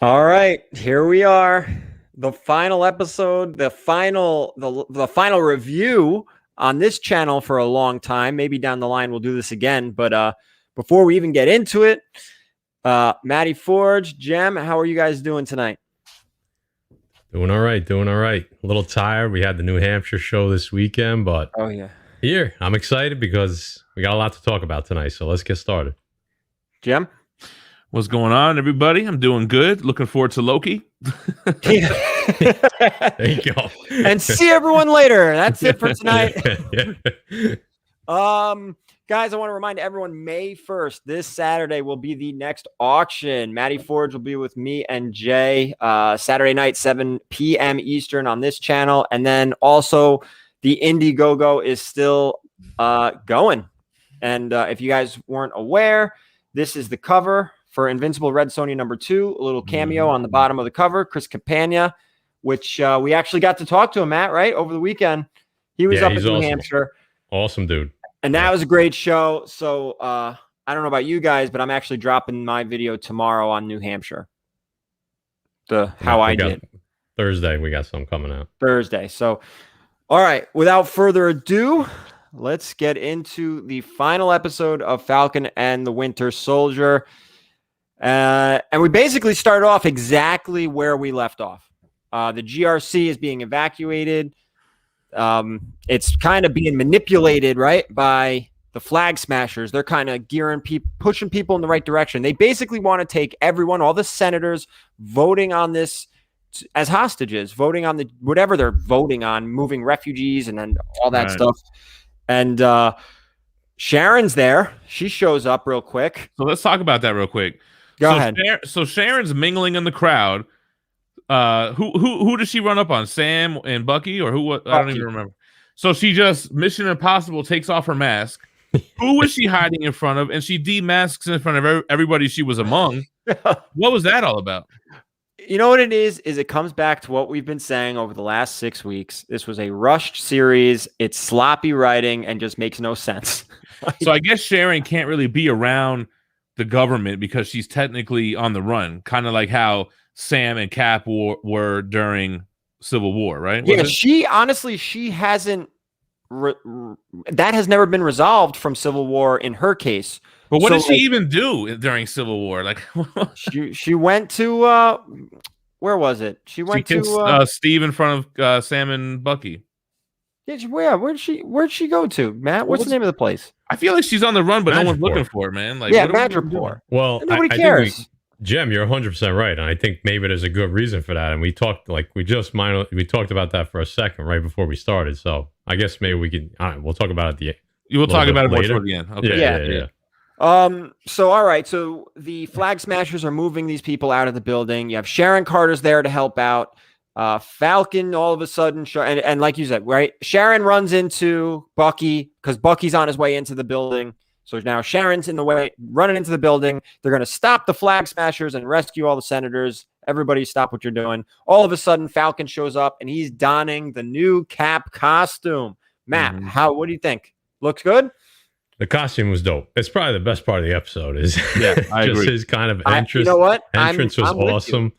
All right, here we are. The final episode, the final review on this channel for a long time. Maybe down the line we'll do this again, but before we even get into it, Matty Forge, Jem, how are you guys doing tonight? Doing all right. A little tired. We had the New Hampshire show this weekend, but Oh yeah. here, I'm excited because we got a lot to talk about tonight. So let's get started. Jem? What's going on, everybody? I'm doing good. Looking forward to Loki. There you go. And see everyone later. That's it for tonight. Guys, I want to remind everyone May 1st, this Saturday, will be the next auction. Matty Forge will be with me and Jay Saturday night, 7 p.m. Eastern on this channel. And then also the Indiegogo is still going. And if you guys weren't aware, this is the cover for Invincible Red Sonja #2, a little cameo on the bottom of the cover, Chris Campagna, which we actually got to talk to him, Matt, right? Over the weekend. He was up in New Hampshire. Awesome, dude. And that was a great show. So I don't know about you guys, but I'm actually dropping my video tomorrow on New Hampshire. How I did. Thursday, we got some coming out. Thursday. So, all right. Without further ado, let's get into the final episode of Falcon and the Winter Soldier. And we basically started off exactly where we left off. The GRC is being evacuated. It's kind of being manipulated, right, by the flag smashers. They're kind of pushing people in the right direction. They basically want to take everyone, all the senators voting on this as hostages, voting on whatever they're voting on, moving refugees and then all that stuff. And Sharon's there. She shows up real quick. So let's talk about that real quick. Go ahead. So Sharon's mingling in the crowd. Who does she run up on? Sam and Bucky, or who? What? I don't even remember. So she just Mission Impossible takes off her mask. Who was she hiding in front of? And she demasks in front of everybody she was among. What was that all about? You know what it is it comes back to what we've been saying over the last 6 weeks. This was a rushed series. It's sloppy writing and just makes no sense. So I guess Sharon can't really be around the government because she's technically on the run, kind of like how Sam and Cap were during Civil War, right? Yeah, she hasn't. That has never been resolved from Civil War in her case. But what did she even do during Civil War? Like, she went to where was it? She to Steve in front of Sam and Bucky. Yeah, where'd she go to, Matt? What's the name of the place? I feel like she's on the run, but no one's looking for her, man. Like, yeah, Madripoor. Well, nobody cares. Jem, you're 100% right, and I think maybe there's a good reason for that. And we talked about that for a second right before we started. So I guess maybe we can. We'll talk about it We'll talk about it more toward the end. Okay. Yeah. So all right. So the flag smashers are moving these people out of the building. You have Sharon Carter's there to help out. Falcon all of a sudden, and like you said, right? Sharon runs into Bucky because Bucky's on his way into the building. So now Sharon's in the way, running into the building. They're going to stop the flag smashers and rescue all the senators. Everybody stop what you're doing. All of a sudden, Falcon shows up, and he's donning the new Cap costume. Matt, what do you think? Looks good? The costume was dope. It's probably the best part of the episode. I agree. His kind of entrance. You know what? Entrance was awesome.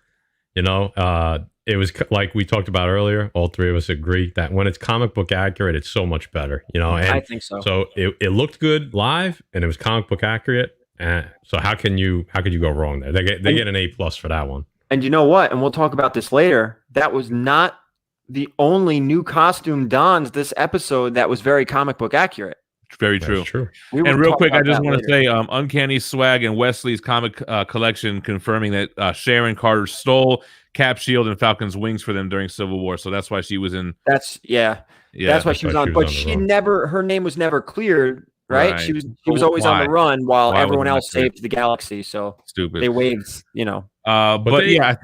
It was like we talked about earlier. All three of us agree that when it's comic book accurate, it's so much better. And I think so. So it looked good live, and it was comic book accurate. So how could you go wrong there? They get an A+ for that one. And you know what? And we'll talk about this later. That was not the only new costume dons this episode that was very comic book accurate. Very true. That's true. And real quick, I just want to say Uncanny Swag and Wesley's comic collection confirming that Sharon Carter stole Cap's shield and Falcon's wings for them during Civil War. So that's why she was in. That's why she was on. But her name was never cleared, right? She was always on the run while everyone else saved the galaxy. So stupid. They waved, I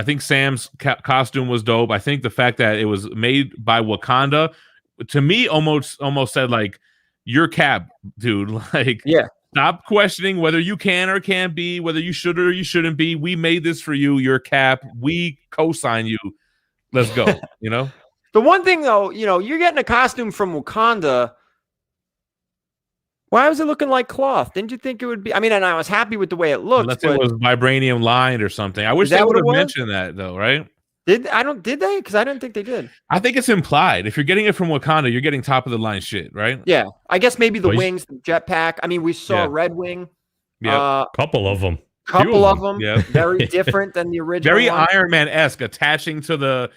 think Sam's costume was dope. I think the fact that it was made by Wakanda, to me, almost said like, "You're Cap, dude." Like, yeah. Stop questioning whether you can or can't be, whether you should or you shouldn't be. We made this for you. You're Cap. We co-sign you. Let's go. The one thing, though, you're getting a costume from Wakanda. Why was it looking like cloth? Didn't you think it would be? I mean, and I was happy with the way it looked. Unless it was vibranium lined or something. I wish they would have mentioned that though, right? Did they? Because I didn't think they did. I think it's implied. If you're getting it from Wakanda, you're getting top of the line shit, right? Yeah, I guess maybe the wings, the jetpack. I mean, we saw Red Wing. Yeah, couple of them. Couple of them. Yeah, very different than the original. Very one. Iron Man-esque, attaching to the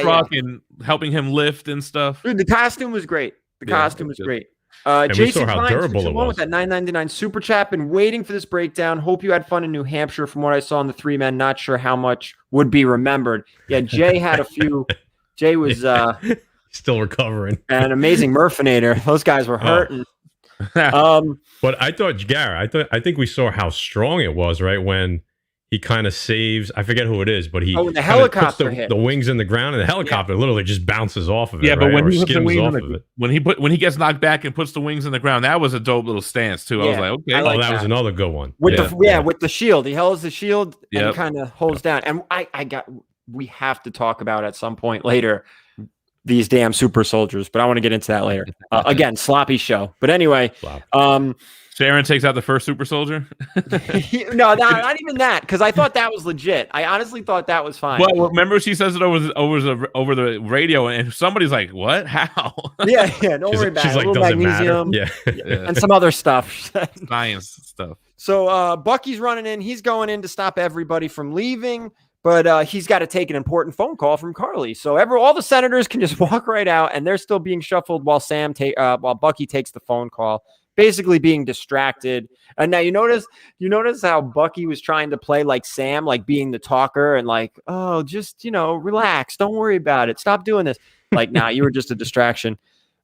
truck and helping him lift and stuff. Dude, the costume was great. The costume was great. And Jason we saw how durable it was. With that $9.99 super chat. Been waiting for this breakdown. Hope you had fun in New Hampshire. From what I saw in the 3 men, not sure how much would be remembered. Yeah, Jay had a few. Jay was still recovering. An amazing Murphinator. Those guys were hurting. But I thought, Garrett, I think we saw how strong it was, right? When he kind of saves, I forget who it is, but he when the helicopter hit the wings in the ground, and the helicopter literally just bounces off of it. Yeah, but right? when or he puts the wings off of it. when he gets knocked back and puts the wings in the ground, that was a dope little stance too. I was like, okay, that was another good one. With with the shield, he holds the shield and kind of holds down. And we have to talk about at some point later these damn super soldiers, but I want to get into that later. Again, sloppy show. But anyway, Sharon takes out the first super soldier. No, not even that, because I thought that was legit. I honestly thought that was fine. Well, remember she says it over the radio, and somebody's like, "What? How?" Yeah. Don't worry about it. Like, doesn't magnesium, matter. and some other stuff, science stuff. So Bucky's running in. He's going in to stop everybody from leaving. But he's got to take an important phone call from Carly. So all the senators can just walk right out, and they're still being shuffled while while Bucky takes the phone call, basically being distracted. And now you notice how Bucky was trying to play like Sam, like being the talker and like, oh, just relax, don't worry about it, stop doing this. Like, nah, you were just a distraction.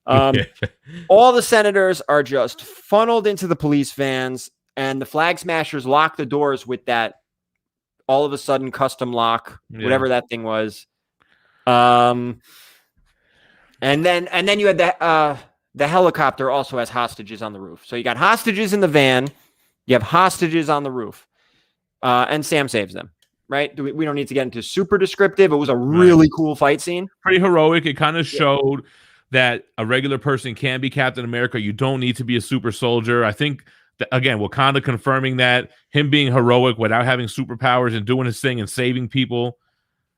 All the senators are just funneled into the police vans, and the Flag Smashers lock the doors with that. All of a sudden, custom lock, whatever that thing was, and then you had the helicopter also has hostages on the roof. So you got hostages in the van, you have hostages on the roof, and Sam saves them. Right? We don't need to get into super descriptive. It was a really cool fight scene, pretty heroic. It kind of showed that a regular person can be Captain America. You don't need to be a super soldier. I think. Again, Wakanda confirming that, him being heroic without having superpowers and doing his thing and saving people.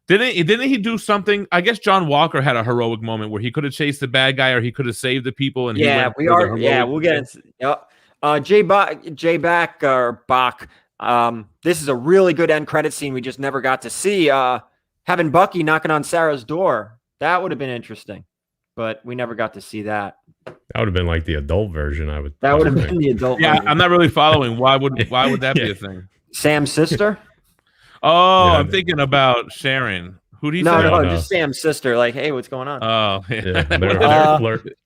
Didn't he do something? I guess John Walker had a heroic moment where he could have chased the bad guy or he could have saved the people. And we'll get into Jay Back or Bach. This is a really good end credit scene we just never got to see. Having Bucky knocking on Sarah's door, that would have been interesting, but we never got to see that. That would have been like the adult version. That would have been the adult. Yeah, version. I'm not really following. Why would that be a thing? Sam's sister. I'm thinking about Sharon. Who do you say? No, just Sam's sister. Like, hey, what's going on? Oh, yeah.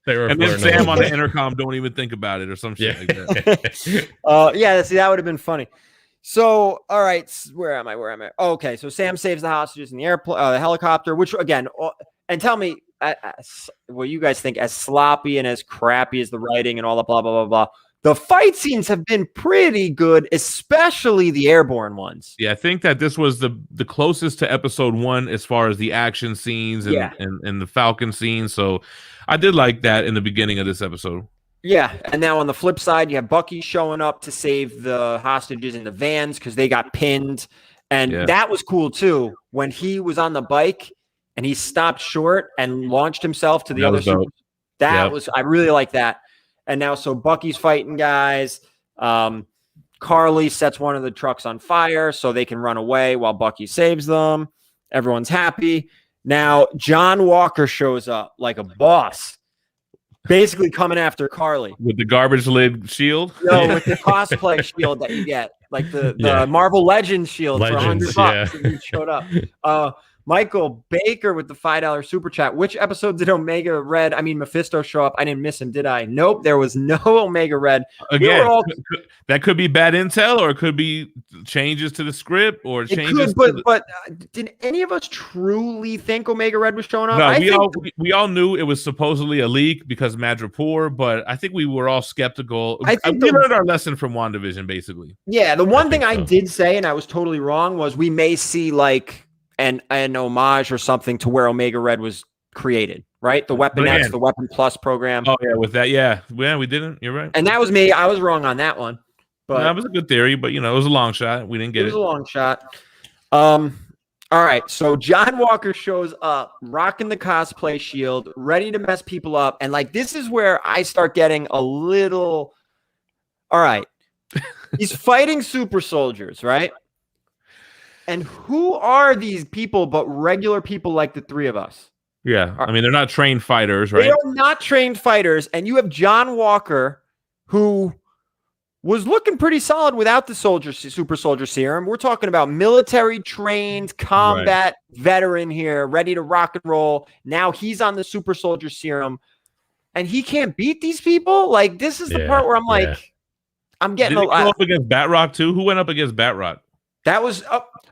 They were and then Sam on the intercom, don't even think about it or some shit like that. See, that would have been funny. So, all right, where am I? Oh, okay, so Sam saves the hostages in the the helicopter, which again, and tell me what you guys think, as sloppy and as crappy as the writing and all the blah, blah, blah, blah. The fight scenes have been pretty good, especially the airborne ones. Yeah, I think that this was the closest to episode 1 as far as the action scenes and the Falcon scenes. So I did like that in the beginning of this episode. Yeah, and now on the flip side, you have Bucky showing up to save the hostages in the vans because they got pinned. And that was cool, too, when he was on the bike and he stopped short and launched himself to the other super. I really like that. And now, so Bucky's fighting guys. Carly sets one of the trucks on fire so they can run away while Bucky saves them. Everyone's happy. Now, John Walker shows up like a boss, basically coming after Carly. With the garbage lid shield? No, with the cosplay shield that you get. Like the Marvel Legends shield for $100 if you showed up. Michael Baker with the $5 super chat. Which episode did Mephisto show up? I didn't miss him, did I? Nope, there was no Omega Red. Again, that could be bad intel, or it could be changes to the script, or changes. But did any of us truly think Omega Red was showing up? No, we all knew it was supposedly a leak because Madripoor, but I think we were all skeptical. We learned our lesson from WandaVision, basically. Yeah, the one thing I did say, and I was totally wrong, was we may see like an homage or something to where Omega Red was created. right? The Weapon But X, again- the Weapon Plus program. Oh yeah, with that, yeah, we didn't. You're right. And that was me. I was wrong on that one. But That was a good theory, but it was a long shot. We didn't it get was it. a long shot. All right, so John Walker shows up, rocking the cosplay shield, ready to mess people up, and like this is where I start getting a little. All right, he's fighting super soldiers, right? And who are these people but regular people like the three of us? Yeah, I mean they're not trained fighters, right? They are not trained fighters, and you have John Walker, who was looking pretty solid without the super soldier serum. We're talking about military trained combat veteran here, ready to rock and roll. Now he's on the super soldier serum, and he can't beat these people. Like this is the part where I'm like, I'm getting Did he go up against Batroc too? Who went up against Batroc? That was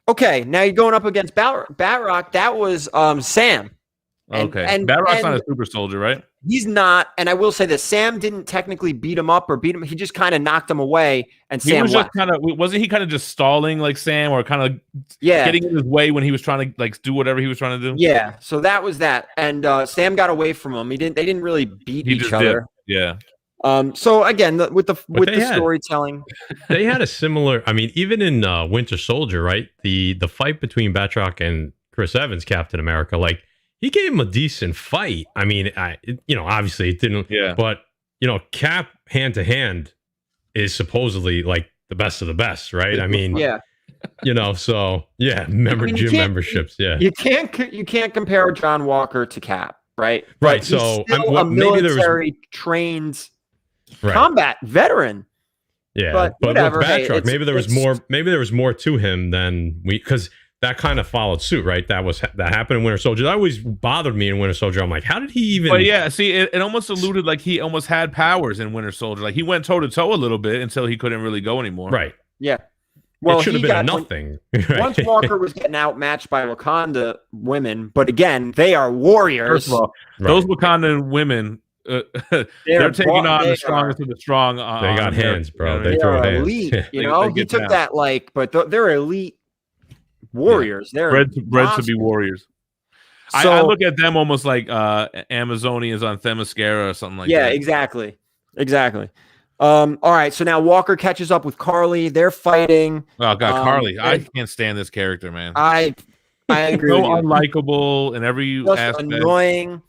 okay. Now you're going up against Batroc. That was Sam. Okay, and Batroc's not a super soldier, right? He's not, and I will say that Sam didn't technically beat him up or beat him. He just kind of knocked him away, and Sam was just kind of wasn't he kind of just stalling like Sam, or kind of getting in his way when he was trying to like do whatever he was trying to do? Yeah, so that was that, and Sam got away from him. They didn't really beat each other. Yeah. So again, with the storytelling, they had a similar. I mean, even in Winter Soldier, right? The fight between Batroc and Chris Evans, Captain America, like. He gave him a decent fight. I mean, obviously it didn't. Yeah. But Cap hand to hand is supposedly like the best of the best, right? I mean, yeah. So yeah, gym memberships. Yeah. You can't compare John Walker to Cap, right? Right. But so he's still a military trained combat veteran. Yeah. But whatever. With Batroc, maybe there was more. Maybe there was more to him than because. That kind of followed suit, right? That happened in Winter Soldier. That always bothered me in Winter Soldier. I'm like, how did he even? But yeah, see, it almost alluded like he almost had powers in Winter Soldier. Like he went toe to toe a little bit until he couldn't really go anymore. Right. Yeah. Well, it should have been nothing. Right? Once Walker was getting outmatched by Wakanda women, but again, they are warriors. First of all, those Wakanda women. They're taking on the strongest of the strong. They got hands, bro. They are throw elite. hands. He took that but they're elite. Warriors, they're bred to be warriors. So, I look at them almost like Amazonians on Themyscira or something like that. Yeah, exactly. All right, so now Walker catches up with Carly. They're fighting. Oh god, Carly! I can't stand this character, man. I agree. So unlikable in every aspect. Annoying.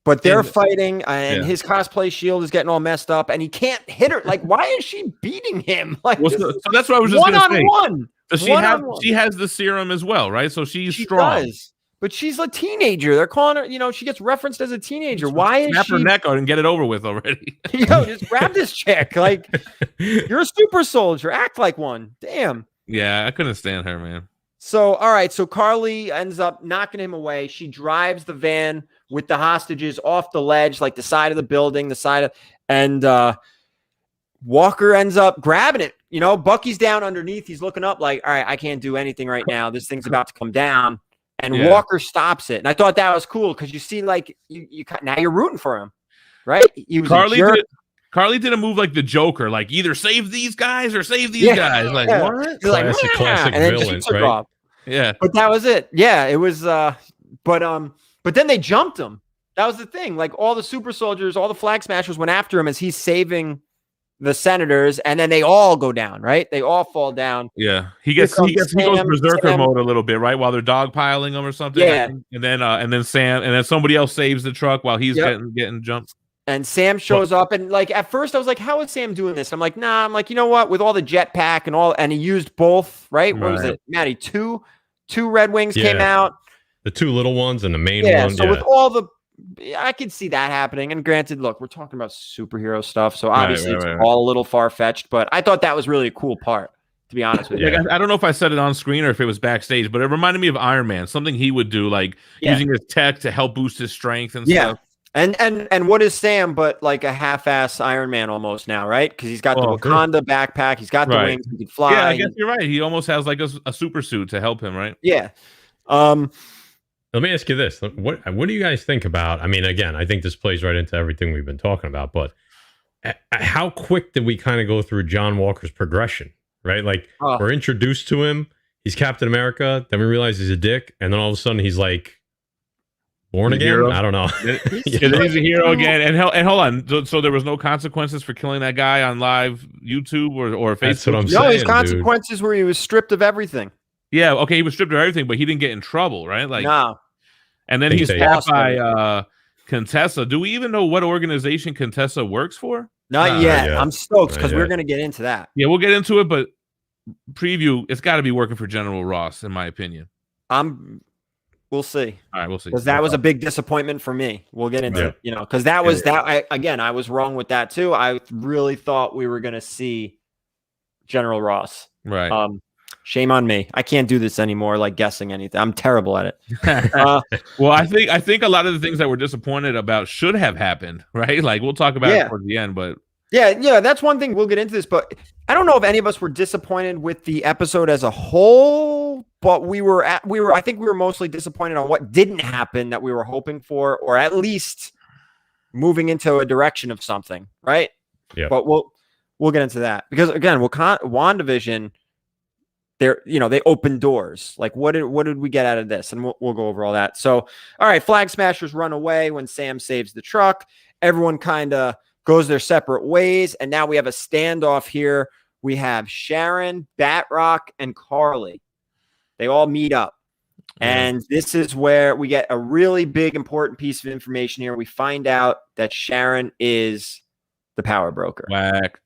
But they're fighting, and his cosplay shield is getting all messed up, and he can't hit her. Like, why is she beating him? Like, so that's what I was just going to say. One-on-one. She has the serum as well, right? So she's strong. Does, but she's a teenager. They're calling her, she gets referenced as a teenager. Why is she... her neck out and get it over with already. Just grab this chick. Like, you're a super soldier. Act like one. Damn. Yeah, I couldn't stand her, man. So, all right. So Carly ends up knocking him away. She drives the van with the hostages off the ledge, like the side of the building, and Walker ends up grabbing it. Bucky's down underneath. He's looking up like, all right, I can't do anything right now. This thing's about to come down. And Walker stops it. And I thought that was cool because you see, like, now you're rooting for him, right? He was Carly did a move like the Joker, like either save these guys or save these guys. Like, what? Classic villain, right? Off. Yeah. But that was it. Yeah, it was but then they jumped him. That was the thing. Like all the super soldiers, all the flag smashers went after him as he's saving the senators, and then they all go down, right? They all fall down. Yeah. He goes berserker mode a little bit, right? While they're dogpiling him or something. Yeah. And then somebody else saves the truck while he's getting jumped. And Sam shows up, and like at first I was like, how is Sam doing this? I'm like, nah, you know what? With all the jetpack and he used both, right? What was it, Maddie? Two Red Wings came out. The two little ones and the main one. So with all I could see that happening. And granted, look, we're talking about superhero stuff, so obviously it's all a little far-fetched, but I thought that was really a cool part, to be honest with you. Like, I don't know if I said it on screen or if it was backstage, but it reminded me of Iron Man, something he would do, like using his tech to help boost his strength and stuff. And what is Sam but like a half-ass Iron Man almost now, right? Because he's got the Wakanda backpack, he's got the wings, he can fly. Yeah, I guess you're right. He almost has like a super suit to help him, right? Yeah. Let me ask you this: what do you guys think about? I mean, again, I think this plays right into everything we've been talking about. But how quick did we kind of go through John Walker's progression? Right, like we're introduced to him. He's Captain America. Then we realize he's a dick, and then all of a sudden he's like born again. Hero. I don't know. He's a hero again. And hold on. So there was no consequences for killing that guy on live YouTube or Facebook? That's what I'm No, saying, his consequences were he was stripped of everything. Yeah, okay, he was stripped of everything, but he didn't get in trouble, right? Like, no. And then he's passed by Contessa. Do we even know what organization Contessa works for? Not yet. I'm stoked because we're going to get into that. Yeah, we'll get into it, but preview, it's got to be working for General Ross, in my opinion. We'll see. All right, we'll see. Because that was a big disappointment for me. We'll get into it, because that was I was wrong with that too. I really thought we were going to see General Ross. Right. Shame on me. I can't do this anymore, like guessing anything. I'm terrible at it. Well, I think a lot of the things that we're disappointed about should have happened, right? Like we'll talk about it towards the end, but yeah, that's one thing. We'll get into this, but I don't know if any of us were disappointed with the episode as a whole, but I think we were mostly disappointed on what didn't happen that we were hoping for, or at least moving into a direction of something, right? Yeah. But we'll get into that because again, WandaVision, they open doors. Like what did we get out of this? And we'll go over all that. So, all right, Flag Smashers run away when Sam saves the truck. Everyone kind of goes their separate ways. And now we have a standoff here. We have Sharon, Batroc, and Carly. They all meet up. And this is where we get a really big, important piece of information here. We find out that Sharon is the power broker. Whack.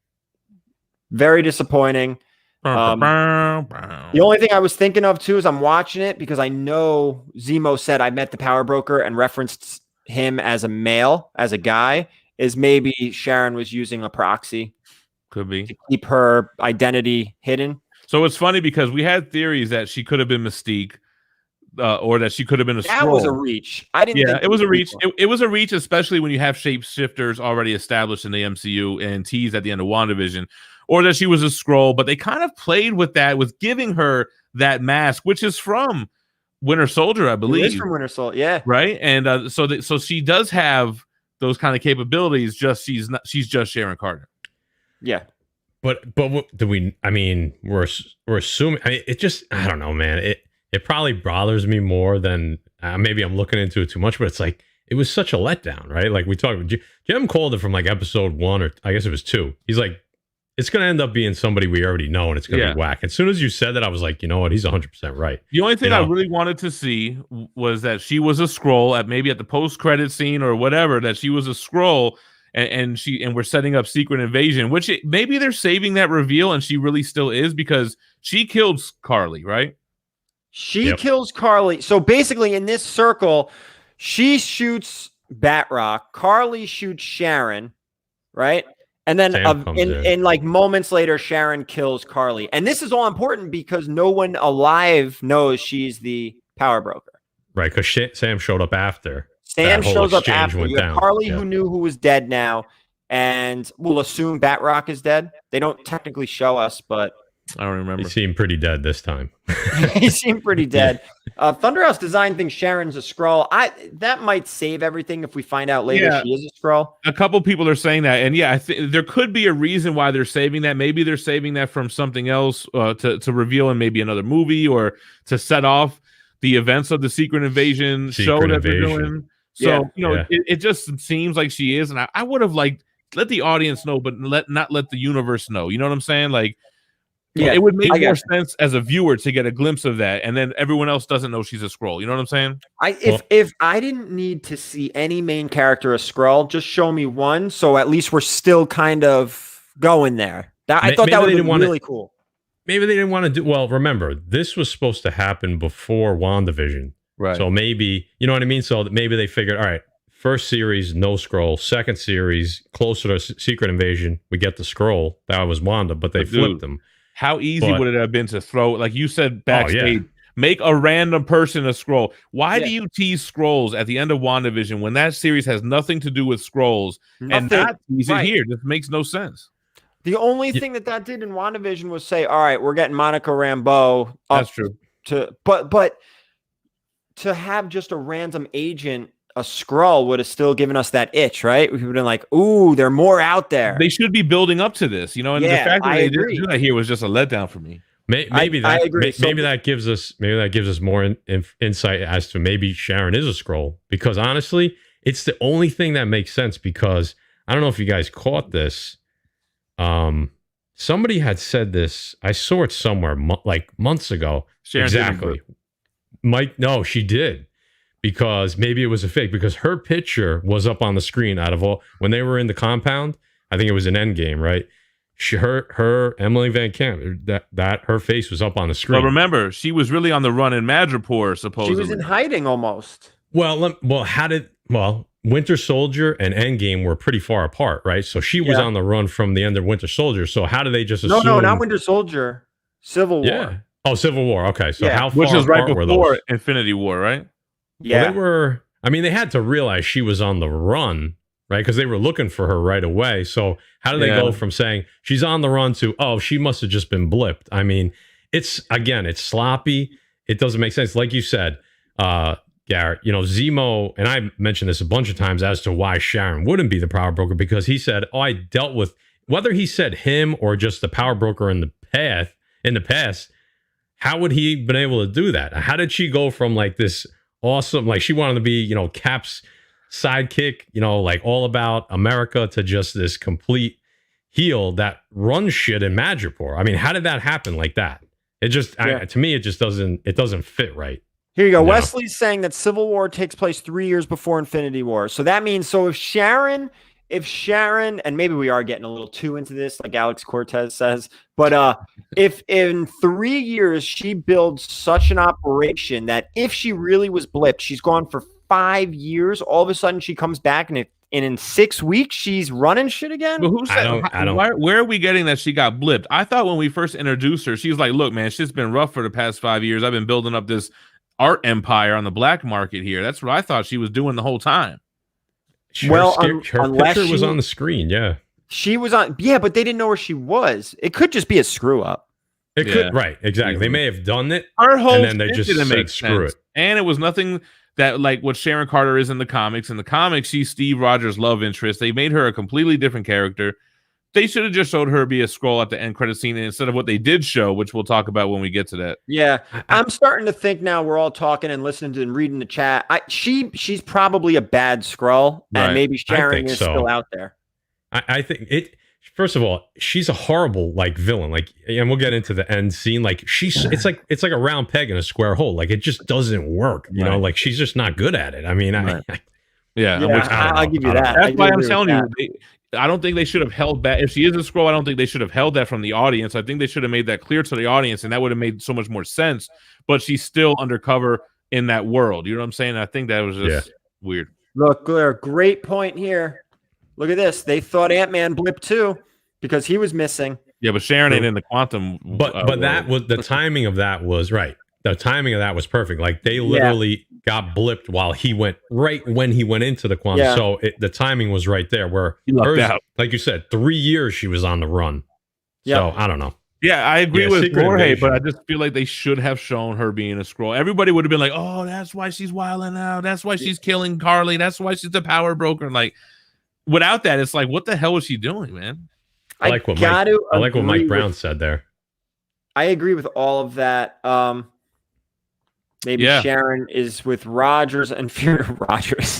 Very disappointing. The only thing I was thinking of too is I'm watching it because I know Zemo said I met the power broker and referenced him as a male, as a guy, is maybe Sharon was using a proxy. Could be. To keep her identity hidden. So it's funny because we had theories that she could have been Mystique or that she could have been a Skrull. That was a reach. I didn't think it was a reach. It was a reach, especially when you have shapeshifters already established in the MCU and teased at the end of WandaVision. Or that she was a Skrull, but they kind of played with that, with giving her that mask, which is from Winter Soldier, I believe. It is from Winter Soldier, yeah. Right, and so she does have those kind of capabilities. Just she's just Sharon Carter. Yeah, but what do we? I mean, we're assuming. I mean, it just I don't know, man. It probably bothers me more than maybe I'm looking into it too much. But it's like it was such a letdown, right? Like we talked. Jim called it from like episode 1 or I guess it was 2. He's like, it's going to end up being somebody we already know, and it's going to be whack. As soon as you said that, I was like, you know what? He's 100% right. The only thing I really wanted to see was that she was a Skrull at the post-credit scene or whatever, that she was a Skrull, and we're setting up Secret Invasion, which maybe they're saving that reveal, and she really still is because she killed Carly, right? She kills Carly. So basically, in this circle, she shoots Batroc, Carly shoots Sharon, right? And then in like moments later, Sharon kills Carly. And this is all important because no one alive knows she's the power broker. Right, because Sam showed up after. Sam shows up after. You have Carly who knew who was dead now. And we'll assume Batroc is dead. They don't technically show us, but I don't remember. He seemed pretty dead this time. He seemed pretty dead. Thunderhouse Design thinks Sharon's a Skrull. That might save everything if we find out later she is a Skrull. A couple people are saying that, and I think there could be a reason why they're saving that. Maybe they're saving that from something else to reveal in maybe another movie or to set off the events of the Secret Invasion show that they're doing. So it just seems like she is, and I would have liked let the audience know, but not let the universe know. You know what I'm saying? Like. Yeah, it would make more sense as a viewer to get a glimpse of that, and then everyone else doesn't know she's a Skrull. You know what I'm saying? If I didn't need to see any main character a Skrull, just show me one, so at least we're still kind of going there. I thought that would be really cool. Maybe they didn't want to do. Well, remember, this was supposed to happen before WandaVision, right? So maybe you know what I mean. So maybe they figured, all right, first series no Skrull, second series closer to Secret Invasion, we get the Skrull. That was Wanda, but they flipped them. How easy would it have been to throw, like you said backstage, make a random person a Skrull? Why do you tease Skrulls at the end of WandaVision when that series has nothing to do with Skrulls and not tease it here? This makes no sense. The only thing that did in WandaVision was say, all right, we're getting Monica Rambeau. That's true. But to have just a random agent, a Skrull, would have still given us that itch, right? We would have been like, ooh, they're more out there. They should be building up to this, and the fact that they didn't do that here was just a letdown for me. Maybe I that agree. maybe that gives us more insight as to maybe Sharon is a scroll, because honestly, it's the only thing that makes sense. Because I don't know if you guys caught this. Somebody had said this. I saw it somewhere like months ago. Sharon exactly. Mike, no, she did, because maybe it was a fake, because her picture was up on the screen out of all when they were in the compound. I think it was an Endgame, right? Her Emily Van Camp, that her face was up on the screen. But remember, she was really on the run in Madripoor, supposedly. She was in hiding almost. Well, Winter Soldier and Endgame were pretty far apart, right? So she was on the run from the end of Winter Soldier. So how do they just assume? No, not Winter Soldier. Civil War. Yeah. Oh, Civil War. Okay. So how far which is right apart were before those? Infinity War, right? Yeah. Well, they were. I mean, they had to realize she was on the run, right? Because they were looking for her right away. So how do they go from saying she's on the run to, oh, she must have just been blipped? I mean, it's sloppy. It doesn't make sense. Like you said, Garrett, Zemo, and I mentioned this a bunch of times as to why Sharon wouldn't be the power broker, because he said, oh, I dealt with, whether he said him or just the power broker in the past, how would he been able to do that? How did she go from like this awesome, like she wanted to be, Cap's sidekick, like all about America, to just this complete heel that runs shit in Madripoor? I mean, how did that happen like that? It just, to me, it just doesn't fit right. Here you go. Wesley's saying that Civil War takes place 3 years before Infinity War. So that means, if Sharon, and maybe we are getting a little too into this, like Alex Cortez says, but if in 3 years she builds such an operation that if she really was blipped, she's gone for 5 years, all of a sudden she comes back and in 6 weeks she's running shit again. But who said? I don't. Where are we getting that she got blipped? I thought when we first introduced her, she was like, "Look, man, shit's been rough for the past 5 years. I've been building up this art empire on the black market here." That's what I thought she was doing the whole time. Her picture was on the screen. Yeah, she was on. Yeah, but they didn't know where she was. It could just be a screw up. It could, right? Exactly. They may have done it. Her whole and then they just didn't said, make "Screw sense. it." And it was nothing that like what Sharon Carter is in the comics. In the comics, she's Steve Rogers' love interest. They made her a completely different character. They should have just showed her be a scroll at the end credit scene instead of what they did show, which we'll talk about when we get to that. Yeah, I'm starting to think now we're all talking and listening to and reading the chat. She's probably a bad Skrull, and maybe Sharon is still out there. I think it. First of all, she's a horrible villain. And we'll get into the end scene. It's like a round peg in a square hole. Like, it just doesn't work. You know, like she's just not good at it. I mean, I'll give you that. That's why I'm telling you. I don't think they should have held back. If she is a Skrull, I don't think they should have held that from the audience. I think they should have made that clear to the audience, and that would have made so much more sense. But she's still undercover in that world. You know what I'm saying? I think that was just weird. Look, Claire, great point here. Look at this. They thought Ant-Man blipped too because he was missing. Yeah, but Sharon ain't in the quantum. But that was the timing of that was right. The timing of that was perfect. Like, they literally got blipped while he went right when he went into the quantum. Yeah. So the timing was right there. Where hers, like you said, 3 years she was on the run. Yep. So I don't know. Yeah, I agree with Jorge, but I just feel like they should have shown her being a Skrull. Everybody would have been like, "Oh, that's why she's wilding out. That's why she's killing Carly. That's why she's the power broker." Like, without that, it's like, what the hell was she doing, man? I like what Mike Brown said there. I agree with all of that. Maybe Sharon is with Rogers and fear of Rogers.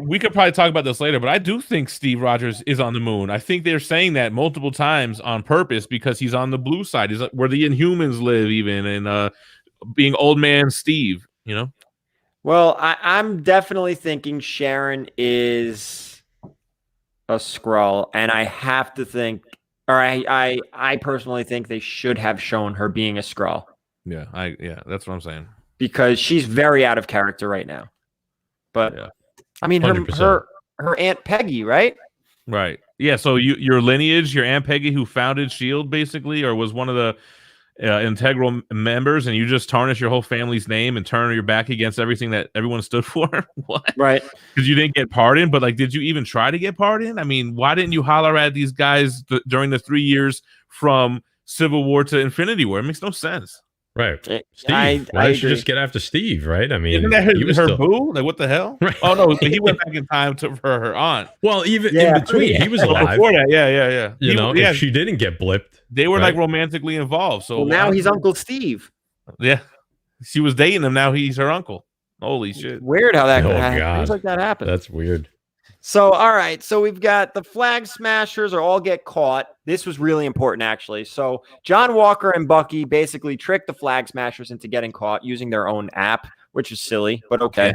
We could probably talk about this later, but I do think Steve Rogers is on the moon. I think they're saying that multiple times on purpose because he's on the blue side. He's where the Inhumans live, even, and being old man Steve. Well, I'm definitely thinking Sharon is a Skrull, and I have to think, or I personally think they should have shown her being a Skrull. Yeah, that's what I'm saying. Because she's very out of character right now. But I mean, her Aunt Peggy, right? Right. Yeah. So your lineage, your Aunt Peggy, who founded S.H.I.E.L.D., basically, or was one of the integral members, and you just tarnish your whole family's name and turn your back against everything that everyone stood for. What? Right. Because you didn't get pardoned, but did you even try to get pardoned? I mean, why didn't you holler at these guys during the 3 years from Civil War to Infinity War? It makes no sense. Right. I- Steve. I Why didn't you agree. just get after Steve, right? I mean, Isn't that he was her still... boo? Like, what the hell? Right. Oh no, he went back in time for her aunt. Well, even Yeah. in between, he was But alive. before that, yeah. You know, yeah, if she didn't get blipped, they were right? like romantically involved. So Well, now he's Uncle Steve. Yeah, she was dating him. Now he's her uncle. Holy shit! Weird how that Oh, could happen. God. Things like that happen. That's weird. So, all right. So we've got the flag smashers are all get caught. This was really important, actually. So John Walker and Bucky basically tricked the flag smashers into getting caught using their own app, which is silly, but okay.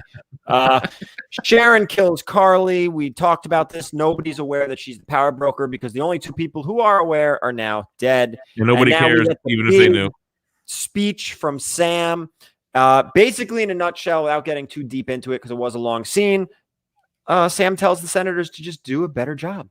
Sharon kills Carly. We talked about this. Nobody's aware that she's the power broker because the only two people who are aware are now dead. And nobody And now we cares, get the even if they big knew. Speech from Sam. Basically, in a nutshell, without getting too deep into it because it was a long scene, Sam tells the senators to just do a better job.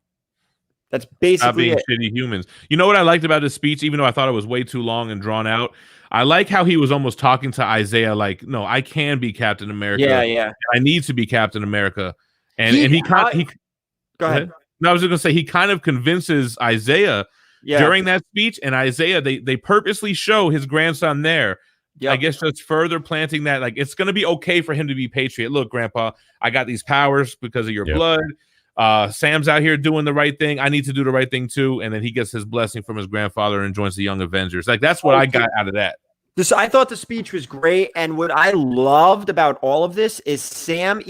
That's basically Stop being shitty humans. You know what I liked about his speech, even though I thought it was way too long and drawn out? I like how he was almost talking to Isaiah like, no, I can be Captain America. Yeah. I need to be Captain America. And he Go ahead. No, I was just gonna say he kind of convinces Isaiah during that speech, and Isaiah, they purposely show his grandson there. Yep. I guess just further planting that, like, it's gonna be okay for him to be patriot. Look, Grandpa, I got these powers because of your blood. Sam's out here doing the right thing. I need to do the right thing too. And then he gets his blessing from his grandfather and joins the Young Avengers. Like, that's what I got out of that. I thought the speech was great. And what I loved about all of this is Sam,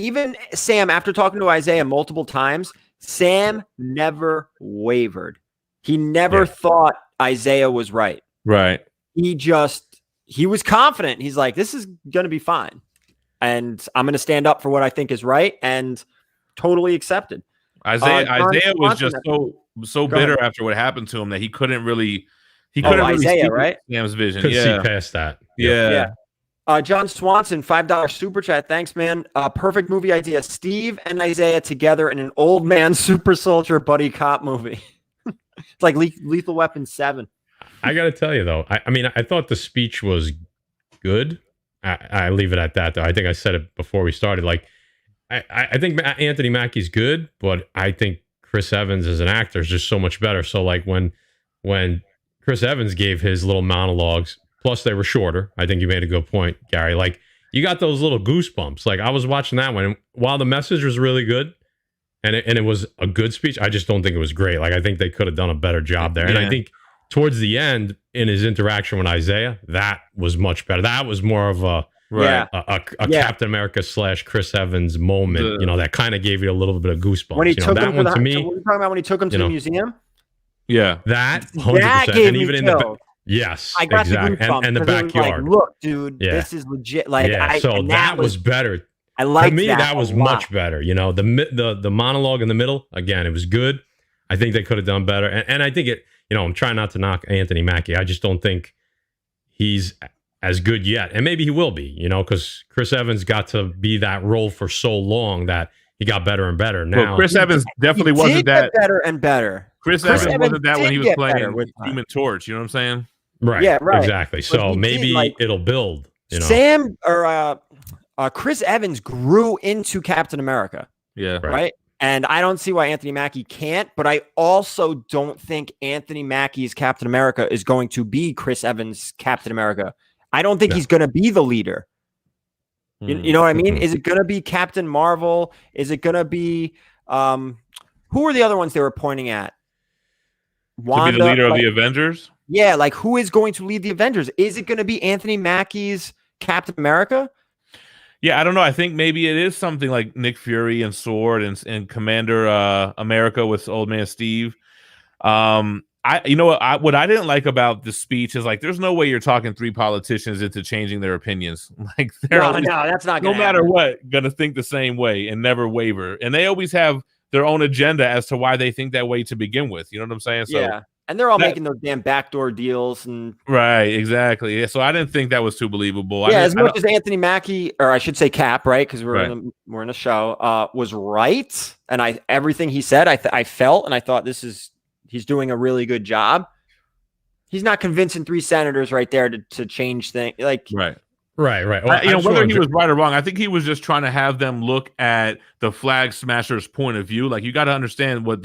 after talking to Isaiah multiple times, Sam never wavered. He never thought Isaiah was right. Right. He was confident. He's like, this is going to be fine. And I'm going to stand up for what I think is right, and totally accepted. Isaiah was just so bitter after what happened to him that he couldn't really Isaiah, see right? Sam's vision. Couldn't see past that. Yeah. John Swanson, $5 super chat. Thanks, man. Perfect movie idea. Steve and Isaiah together in an old man super soldier buddy cop movie. It's like Lethal Weapon 7. I got to tell you, though, I mean, I thought the speech was good. I leave it at that, though. I think I said it before we started. Like, I think Anthony Mackie's good, but I think Chris Evans as an actor is just so much better. So, like, when Chris Evans gave his little monologues, plus they were shorter, I think you made a good point, Gary. Like, you got those little goosebumps. Like, I was watching that one, and while the message was really good, and it was a good speech, I just don't think it was great. Like, I think they could have done a better job there. And I think towards the end, in his interaction with Isaiah, that was much better. That was more of a Captain America / Chris Evans moment, that kind of gave you a little bit of goosebumps. When he took that him one to me, what are you talking about when he took him to the museum? Yeah, that 100%, gave and even me in chills. yes, I got exactly, the goosebumps and the backyard. Like, look, dude, this is legit. Like, so that was better. I like me. That was a lot. much better. The monologue in the middle, again, it was good. I think they could have done better, and I think it. I'm trying not to knock Anthony Mackie. I just don't think he's as good yet. And maybe he will be, because Chris Evans got to be that role for so long that he got better and better. Now, Chris Evans definitely wasn't that better and better. Chris Evans wasn't that when he was playing with Human Torch. You know what I'm saying? Right. Yeah, right. Exactly. So maybe it'll build. Sam or Chris Evans grew into Captain America. Yeah. Right. And I don't see why Anthony Mackie can't, but I also don't think Anthony Mackie's Captain America is going to be Chris Evans' Captain America. I don't think he's going to be the leader. You know what I mean? Is it going to be Captain Marvel? Is it going to be who are the other ones they were pointing at? Wanda, to be the leader of the Avengers? Yeah, like who is going to lead the Avengers? Is it going to be Anthony Mackie's Captain America? Yeah, I don't know. I think maybe it is something like Nick Fury and Sword and Commander America with Old Man Steve. What I didn't like about the speech is like, there's no way you're talking 3 politicians into changing their opinions. Like, no, that's not no matter what, gonna think the same way and never waver. And they always have their own agenda as to why they think that way to begin with. You know what I'm saying? So, yeah. And they're all making those damn backdoor deals and right, exactly. Yeah, so I didn't think that was too believable. Yeah, as much as Anthony Mackie, or I should say Cap, right? Because we're in a show, was right, and everything he said, I felt, and I thought he's doing a really good job. He's not convincing 3 senators right there to change things, like right. Well, whether he was right or wrong, I think he was just trying to have them look at the flag smashers' point of view. Like, you got to understand what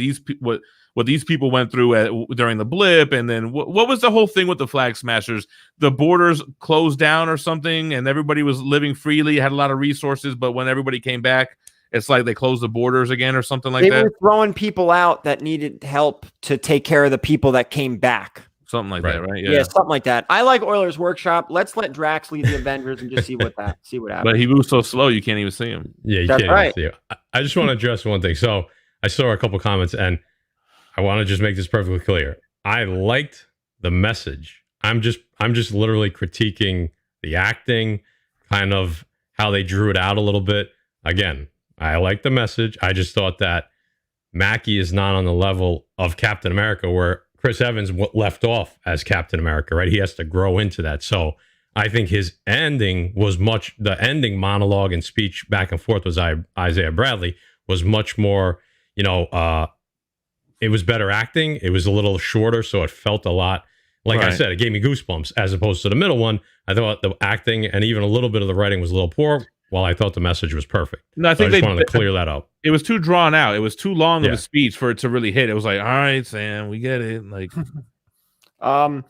what these people went through during the blip, and then what was the whole thing with the Flag Smashers? The borders closed down or something, and everybody was living freely, had a lot of resources, but when everybody came back, it's like they closed the borders again or something like that. They were throwing people out that needed help to take care of the people that came back. Something like that, right? Yeah, something like that. I like Euler's Workshop. Let's let Drax lead the Avengers and just see what happens. But he moves so slow, you can't even see him. Yeah, you can't even see him. I just want to address one thing. So I saw a couple comments, and I want to just make this perfectly clear. I liked the message. I'm just literally critiquing the acting, kind of how they drew it out a little bit. Again, I like the message. I just thought that Mackie is not on the level of Captain America, where Chris Evans left off as Captain America, right? He has to grow into that. So I think his ending was the ending monologue and speech back and forth was Isaiah Bradley was much more, it was better acting. It was a little shorter, so it felt a lot, like I said, it gave me goosebumps as opposed to the middle one. I thought the acting and even a little bit of the writing was a little poor, while I thought the message was perfect. No, I think I just wanted to clear that up. It was too drawn out. It was too long of a speech for it to really hit. It was like, all right, Sam, we get it. Like, but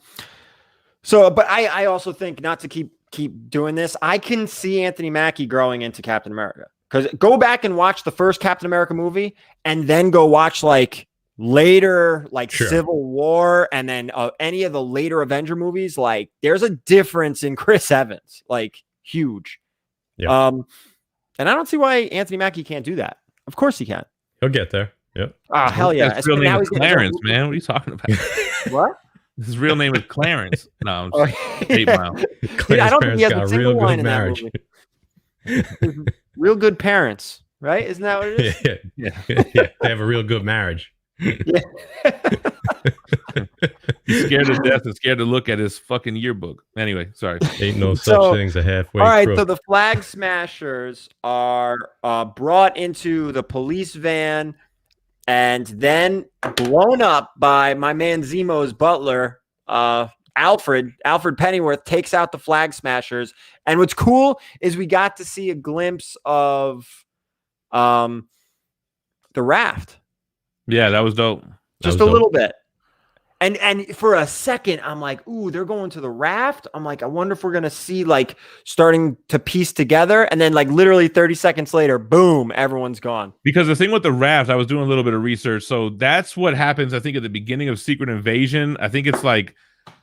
I also think, not to keep doing this, I can see Anthony Mackie growing into Captain America. Because go back and watch the first Captain America movie, and then go watch like later, like Civil War, and then any of the later Avenger movies. Like, there's a difference in Chris Evans, like huge. Yeah. And I don't see why Anthony Mackie can't do that. Of course he can. He'll get there. Yep. Oh, hell yeah. His real name is Clarence, man. What are you talking about? What? His real name is Clarence. No, I'm 8 Mile. Dude, I don't think he has a single line in that movie. Real good parents, right? Isn't that what it is? Yeah. They have a real good marriage. Yeah. He's scared to death and scared to look at his fucking yearbook. Anyway, sorry. Ain't no such thing as a halfway. All right, crook. so the Flag Smashers are brought into the police van and then blown up by my man Zemo's butler, Alfred. Alfred Pennyworth takes out the Flag Smashers. And what's cool is we got to see a glimpse of the raft. Yeah, that was dope. Just a little bit. And for a second, I'm like, ooh, they're going to the raft. I'm like, I wonder if we're going to see like starting to piece together. And then like literally 30 seconds later, boom, everyone's gone. Because the thing with the raft, I was doing a little bit of research. So that's what happens, I think, at the beginning of Secret Invasion. I think it's like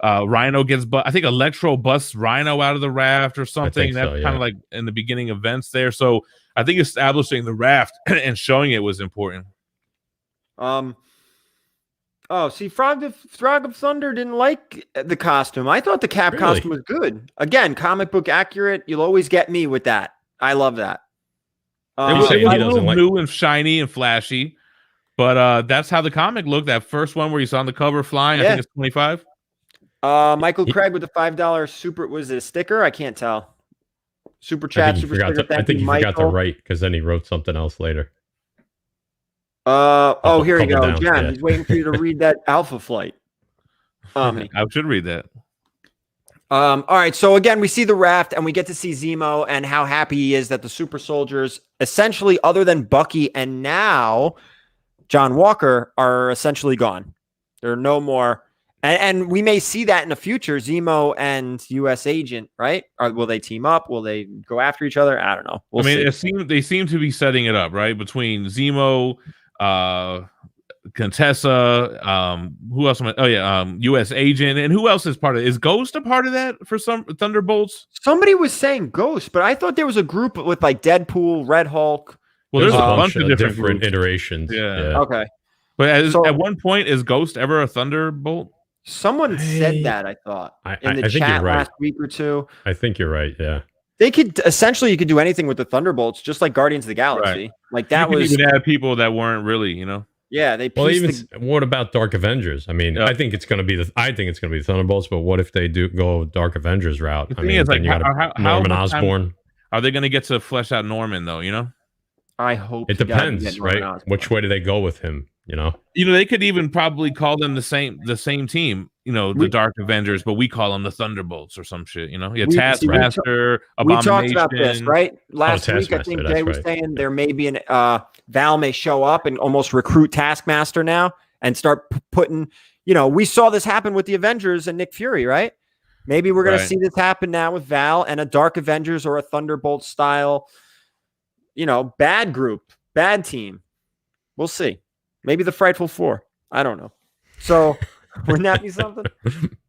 Rhino I think Electro busts Rhino out of the raft or something. That's kind of like in the beginning events there. So I think establishing the raft and showing it was important. Oh, see, Frog of Thunder didn't like the costume. I thought the Cap costume was good. Again, comic book accurate. You'll always get me with that. I love that. It was a little new and shiny and flashy, but that's how the comic looked. That first one where you saw on the cover flying, I think it's 25. Michael Craig with the $5 super, was it a sticker? I can't tell. Super chat, super sticker. I think he forgot to write, because then he wrote something else later. Here you go, John. He's waiting for you to read that Alpha Flight. I should read that. All right. So again, we see the raft, and we get to see Zemo and how happy he is that the super soldiers, essentially, other than Bucky and now John Walker, are essentially gone. There are no more. And we may see that in the future, Zemo and U.S. Agent, right? Or will they team up? Will they go after each other? I don't know. We'll see. They seem to be setting it up, right? Between Zemo, Contessa, who else? U.S. Agent, and who else is part of it? Is Ghost a part of that for some Thunderbolts? Somebody was saying Ghost, but I thought there was a group with like Deadpool, Red Hulk. Well, there's a bunch of different iterations. Yeah. Okay. But at one point, is Ghost ever a Thunderbolt? Someone said that, I thought, in the chat last week or two. I think you're right, yeah. They could essentially, you could do anything with the Thunderbolts, just like Guardians of the Galaxy. Right. Like that you was. could even add people that weren't really, Yeah, they. What about Dark Avengers? I mean, I think it's going to be the Thunderbolts, but what if they do go Dark Avengers route? The thing is, like, Norman Osborn. Are they going to get to flesh out Norman though? I hope it depends, right? Which way do they go with him? They could even probably call them the same team, the Dark Avengers, but we call them the Thunderbolts or some shit, Taskmaster, Abomination. We talked about this, right? Last week, I think Jay was saying there may be Val may show up and almost recruit Taskmaster now, and start putting, we saw this happen with the Avengers and Nick Fury, right? Maybe we're going to see this happen now with Val and a Dark Avengers or a Thunderbolt style, bad group, bad team. We'll see. Maybe the Frightful Four. I don't know. So wouldn't that be something?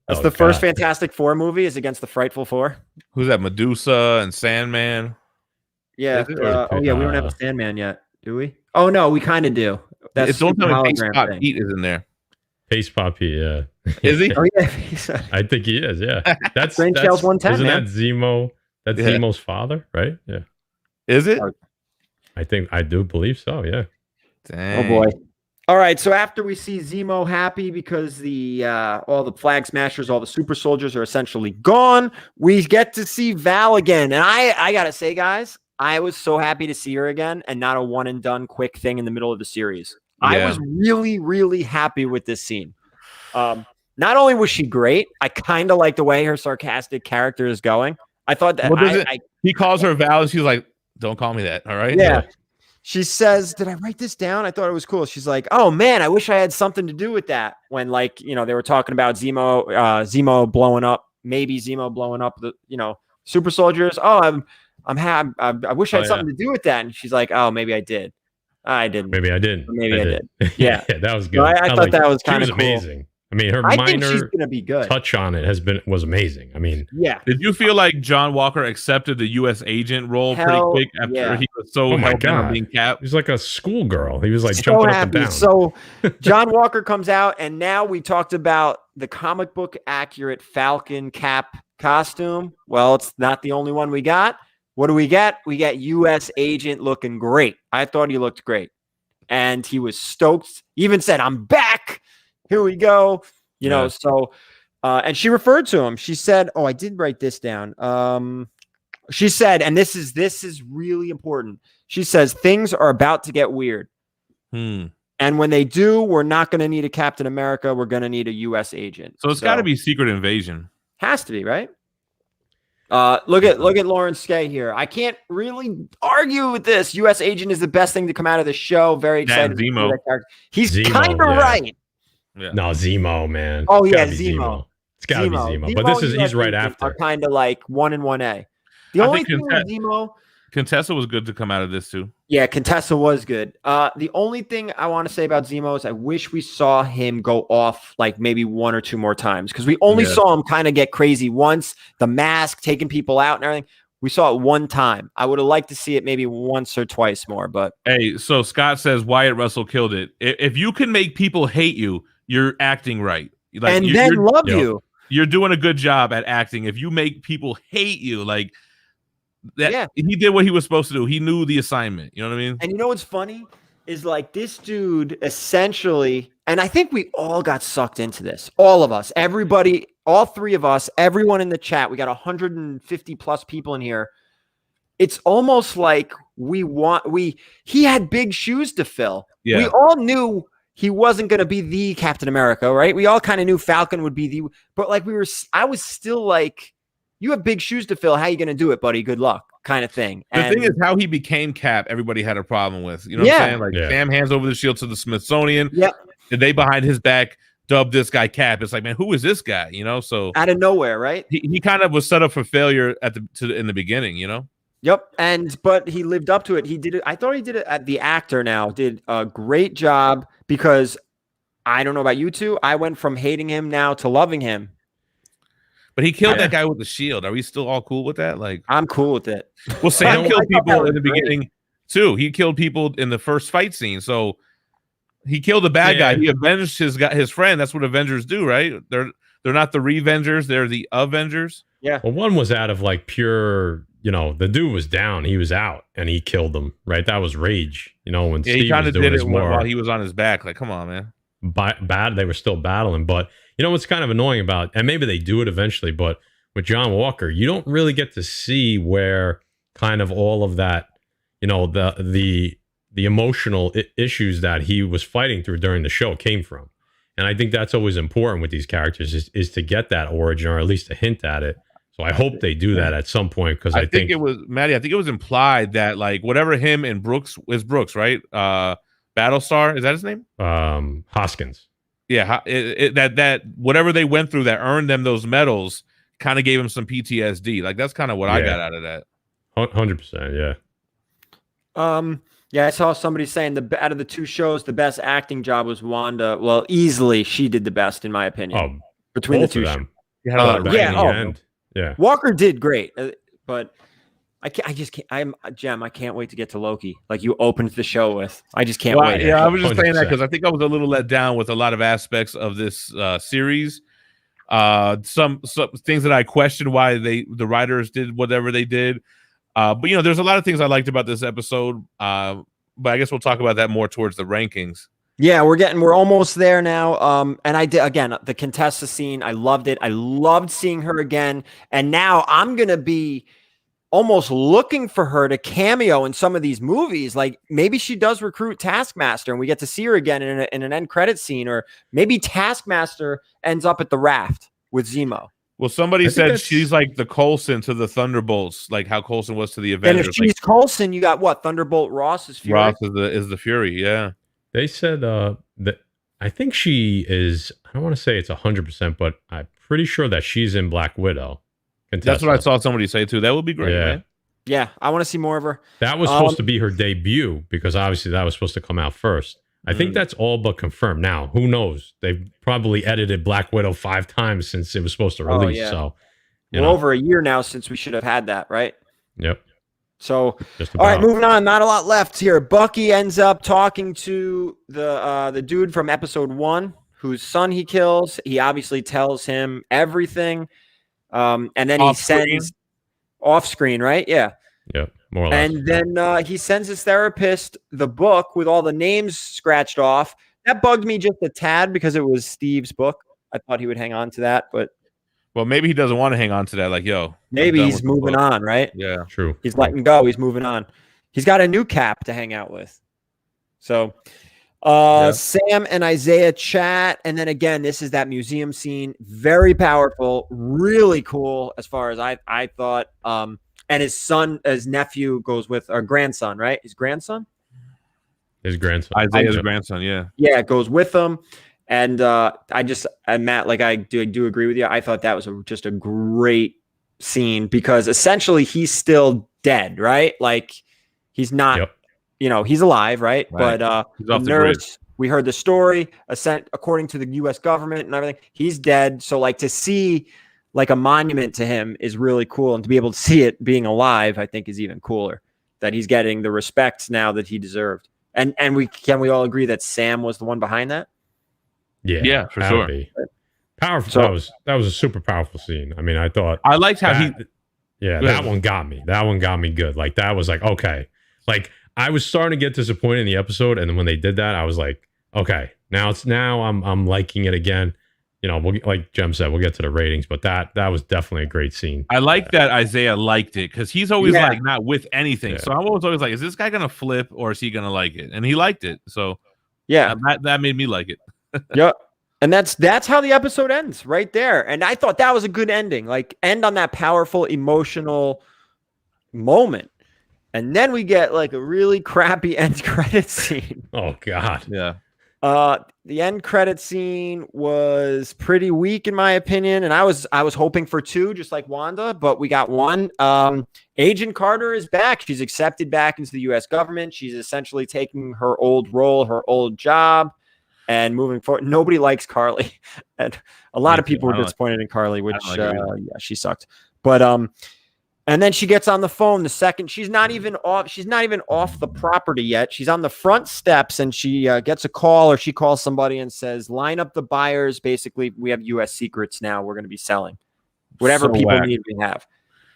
That's the first Fantastic Four movie is against the Frightful Four. Who's that? Medusa and Sandman. Yeah. We don't have a Sandman yet, do we? Oh no, we kind of do. That's don't tell me Pace Pop Pete is in there. Pace Pop Pete, yeah. Is he? Oh yeah. I think he is. Yeah. That's Strange Tales 110. Isn't man. that Zemo? That's Zemo's father, right? Yeah. Is it? I do believe so. Yeah. Dang. Oh boy. All right, so after we see Zemo happy because all the Flag Smashers, all the super soldiers are essentially gone, we get to see Val again. And I got to say, guys, I was so happy to see her again and not a one and done quick thing in the middle of the series. Yeah. I was really, really happy with this scene. Not only was she great, I kind of like the way her sarcastic character is going. I thought that he calls her Val and she's like, don't call me that. All right. Yeah. She says, did I write this down? I thought it was cool. She's like, oh man, I wish I had something to do with that. When they were talking about Zemo blowing up, maybe Zemo blowing up the, super soldiers. Oh, I wish I had something to do with that. And she's like, oh, maybe I did. I didn't. Maybe I didn't. Maybe I did. Yeah. That was good. So I thought that was kind of cool. Amazing. I mean, her minor be good. touch on it was amazing. I mean, yeah. Did you feel like John Walker accepted the U.S. agent role pretty quick after he was so hell-bent on being Cap? He was like a schoolgirl. He was like jumping up and down. So John Walker comes out, and now we talked about the comic book accurate Falcon Cap costume. Well, it's not the only one we got. What do we get? We got U.S. agent looking great. I thought he looked great, and he was stoked. He even said, "I'm back. Here we go." And she referred to him. She said, oh, I did write this down. She said, and this is really important. She says, things are about to get weird. And when they do, we're not going to need a Captain America. We're going to need a U.S. agent. So it's got to be Secret Invasion. Has to be, right? Look at Lauren Skay here. I can't really argue with this. U.S. agent is the best thing to come out of the show. Very excited. Zemo. That character. He's kind of right. Yeah. No, Zemo, man. Oh yeah, Zemo. It's gotta be Zemo. But he's right after. Are kind of like 1 and 1A. The only thing with Zemo, Contessa was good to come out of this too. Yeah, Contessa was good. The only thing I want to say about Zemo is I wish we saw him go off like maybe 1 or 2 more times because we only saw him kind of get crazy once. The mask, taking people out and everything. We saw it one time. I would have liked to see it maybe once or twice more. But hey, so Scott says Wyatt Russell killed it. If you can make people hate you, you're acting right. Like, and then love you. You're doing a good job at acting. If you make people hate you, like that, he did what he was supposed to do. He knew the assignment. You know what I mean? And you know what's funny is like this dude essentially, and I think we all got sucked into this. All of us, everybody, all 3 of us, everyone in the chat. We got 150 plus people in here. It's almost like he had big shoes to fill. Yeah. We all knew he wasn't going to be the Captain America, right? We all kind of knew Falcon would be but like I was still like, you have big shoes to fill. How you going to do it, buddy? Good luck kind of thing. The thing is how he became Cap, everybody had a problem with, you know what I'm saying? Like Sam hands over the shield to the Smithsonian. Yeah. And they behind his back dubbed this guy Cap. It's like, man, who is this guy? So out of nowhere, right? He kind of was set up for failure in the beginning, Yep. But he lived up to it. He did it. I thought he did it. The actor now did a great job because I don't know about you two. I went from hating him now to loving him. But he killed that guy with the shield. Are we still all cool with that? Like, I'm cool with it. Well, Sam killed people in the beginning too. He killed people in the first fight scene. So he killed a bad guy. He avenged his friend. That's what Avengers do, right? They're not the Revengers. They're the Avengers. Yeah. Well, one was out of like pure, the dude was down. He was out and he killed them, right? That was rage. When Steve he kind was of doing did his it while he was on his back. Like, come on, man. Bad. They were still battling. But what's kind of annoying about, and maybe they do it eventually, but with John Walker, you don't really get to see where kind of all of that, the emotional issues that he was fighting through during the show came from. And I think that's always important with these characters is to get that origin or at least a hint at it. So I hope they do that at some point because I think it was Maddie. I think it was implied that like whatever him and Brooks, right? Battlestar, is that his name? Hoskins. Yeah, that whatever they went through that earned them those medals kind of gave him some PTSD. Like that's kind of what I got out of that. 100%, yeah. Yeah, I saw somebody saying out of the two shows, the best acting job was Wanda. Well, easily she did the best in my opinion. Oh, between the both two of them. Yeah. Walker did great, but I just can't. Jem. I can't wait to get to Loki. Like you opened the show with. I just can't wait. Yeah, I was just saying that 100%. because I think I was a little let down with a lot of aspects of this series. Some things that I questioned why the writers did whatever they did. But there's a lot of things I liked about this episode. But I guess we'll talk about that more towards the rankings. Yeah, we're almost there now. And I did again the Contessa scene. I loved it. I loved seeing her again. And now I'm gonna be almost looking for her to cameo in some of these movies. Like maybe she does recruit Taskmaster and we get to see her again in an end credit scene, or maybe Taskmaster ends up at the raft with Zemo. Well, somebody said she's like the Coulson to the Thunderbolts, like how Coulson was to the Avengers. And if she's Coulson, you got what? Thunderbolt Ross is Fury. Ross is the Fury, yeah. They said that I think she is, I don't want to say it's 100%, but I'm pretty sure that she's in Black Widow. Contessa. That's what I saw somebody say too. That would be great, man. Yeah, I want to see more of her. That was supposed to be her debut because obviously that was supposed to come out first. I think that's all but confirmed. Now, who knows? They've probably edited Black Widow 5 times since it was supposed to release. Yeah. So, over a year now since we should have had that, right? Yep. So, all right, moving on. Not a lot left here. Bucky ends up talking to the dude from episode 1, whose son he kills. He obviously tells him everything, and then he sends off screen, right? Yeah. Yep. More or less. And then he sends his therapist the book with all the names scratched off. That bugged me just a tad because it was Steve's book. I thought he would hang on to that, but well, maybe he doesn't want to hang on to that. Like, maybe he's moving on, right? Yeah, true. He's letting go. He's moving on. He's got a new Cap to hang out with. So, Sam and Isaiah chat, and then again, this is that museum scene. Very powerful, really cool as far as I thought. And his nephew goes with our grandson, right? His grandson? His grandson. Isaiah's grandson, yeah. Yeah, it goes with him. And Matt, like I do agree with you. I thought that was just a great scene because essentially he's still dead, right? Like he's not, he's alive, right? But he's off the nurse, grid. We heard the story, according to the U.S. government and everything, he's dead. So like to see like a monument to him is really cool. And to be able to see it being alive, I think is even cooler, that he's getting the respect now that he deserved. And we all agree that Sam was the one behind that? Yeah, for sure. Powerful. So, that was a super powerful scene. I mean, I thought I liked how that one got me. That one got me good. Like that was like, okay. Like I was starting to get disappointed in the episode, and then when they did that, I was like, okay, now I'm liking it again. Like Jem said, we'll get to the ratings, but that was definitely a great scene. I like that Isaiah liked it because he's always like not with anything. Yeah. So I'm always like, is this guy gonna flip or is he gonna like it? And he liked it. So that made me like it. Yeah. And that's how the episode ends right there. And I thought that was a good ending. Like end on that powerful emotional moment. And then we get like a really crappy end credit scene. Oh God. Yeah. The end credit scene was pretty weak in my opinion, and I was hoping for 2, just like Wanda, but we got 1. Agent Carter is back. She's accepted back into the U.S. government. She's essentially taking her old role, her old job, and moving forward. Nobody likes Carly, and a lot of people were disappointed in Carly, which she sucked. But and then she gets on the phone the second she's not even off the property yet. She's on the front steps and she gets a call, or she calls somebody and says, line up the buyers. Basically, we have U.S. secrets now. We're going to be selling whatever people need, we have.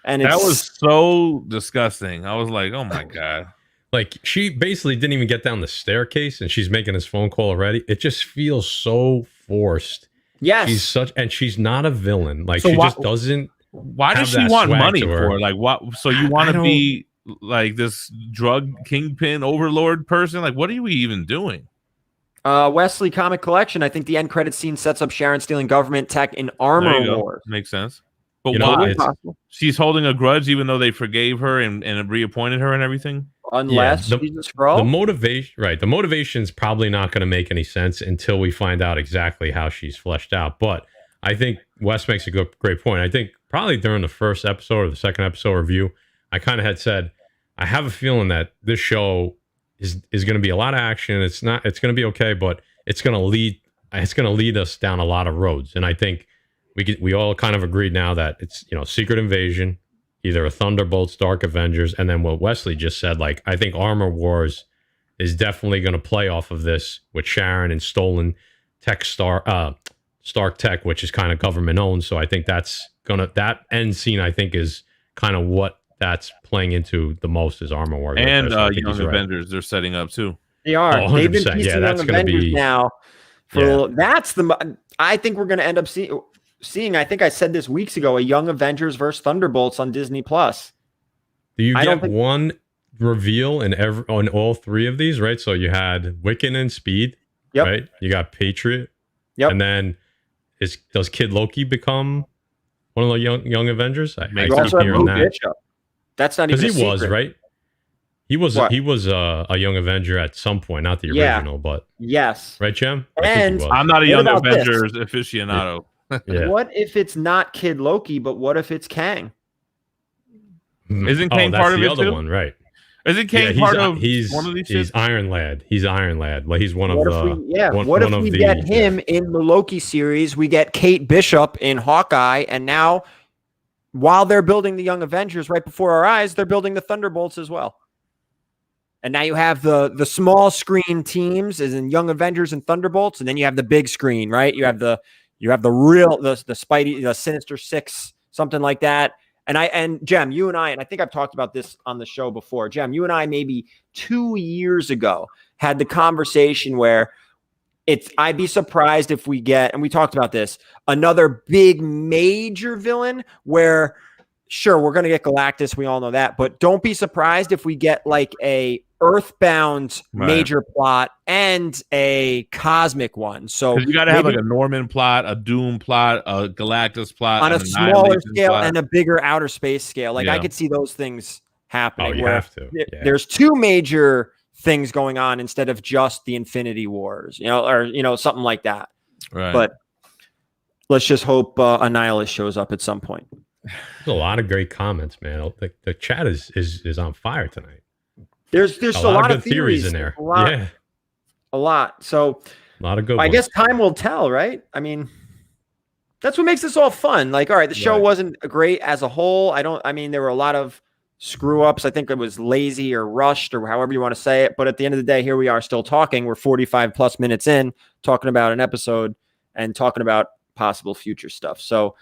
And that was so disgusting. I was like, oh my God. Like she basically didn't even get down the staircase and she's making this phone call already. It just feels so forced. Yes. She's not a villain. Like so just doesn't. Why does she want money for? Like what? So you want to be like this drug kingpin overlord person? Like what are we even doing? Wesley Comic Collection. I think the end credit scene sets up Sharon stealing government tech in armor wars. Makes sense. But why? She's holding a grudge even though they forgave her and reappointed her and everything. unless she's a Skrull. The motivation, right? The motivation's probably not going to make any sense until we find out exactly how she's fleshed out. But I think Wes makes a great point. I think probably during the first episode or the second episode review, I kind of had said, I have a feeling that this show is going to be a lot of action. It's going to be okay, but it's going to lead us down a lot of roads. And I think we all kind of agreed now that it's, Secret Invasion, either a Thunderbolts, Dark Avengers, and then what Wesley just said, like, I think Armor Wars is definitely going to play off of this with Sharon and stolen tech Stark Tech, which is kind of government owned. So I think that end scene, I think, is kind of what that's playing into the most is Armor Wars. And Young Avengers, they're setting up too. They are. Oh, they've been piecing Young Avengers now. I think we're going to end up seeing, I think I said this weeks ago, a Young Avengers versus Thunderbolts on Disney Plus. Do you get one reveal on all three of these, right? So you had Wiccan and Speed, right? You got Patriot, and then does Kid Loki become one of the young Avengers? I keep hearing that. That's not even because he was right. He was a Young Avenger at some point, not the original, but yes, right, Jem? And I'm not a Young Avengers aficionado. Yeah. What if it's not Kid Loki, but what if it's Kang? Isn't Kang part of it other too? One, right? Isn't Kang part of one of these? He's Iron Lad. He's Iron Lad. Like he's one of the. What if we get him in the Loki series? We get Kate Bishop in Hawkeye, and now, while they're building the Young Avengers right before our eyes, they're building the Thunderbolts as well. And now you have the small screen teams, as in Young Avengers and Thunderbolts, and then you have the big screen, right? You have the real the Spidey, the Sinister Six, something like that. And Jem, you and I think I've talked about this on the show before. Jem, you and I maybe 2 years ago had the conversation where I'd be surprised if we get, and we talked about this, another big major villain where, sure, we're going to get Galactus. We all know that, but don't be surprised if we get like a Earthbound major plot and a cosmic one. So you got to have like a Norman plot, a Doom plot, a Galactus plot on a smaller scale plot, and a bigger outer space scale. Like I could see those things happening. Oh, you have to. There's two major things going on instead of just the Infinity Wars, or something like that. Right. But let's just hope Annihilus shows up at some point. There's a lot of great comments, man. The chat is on fire tonight. There's a lot of theories in there. A lot. So a lot of good. I guess time will tell, right? I mean, that's what makes this all fun. Like, all right, the show wasn't great as a whole. There were a lot of screw ups. I think it was lazy or rushed or however you want to say it. But at the end of the day, here we are still talking. We're 45 plus minutes in talking about an episode and talking about possible future stuff. So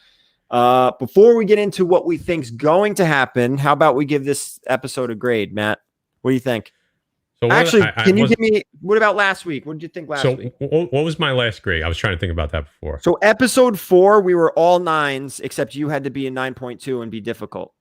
before we get into what we think's going to happen, how about we give this episode a grade, Matt? What do you think? So can you give me, what about last week? What did you think last week? What was my last grade? I was trying to think about that before. So episode 4, we were all 9s, except you had to be a 9.2 and be difficult.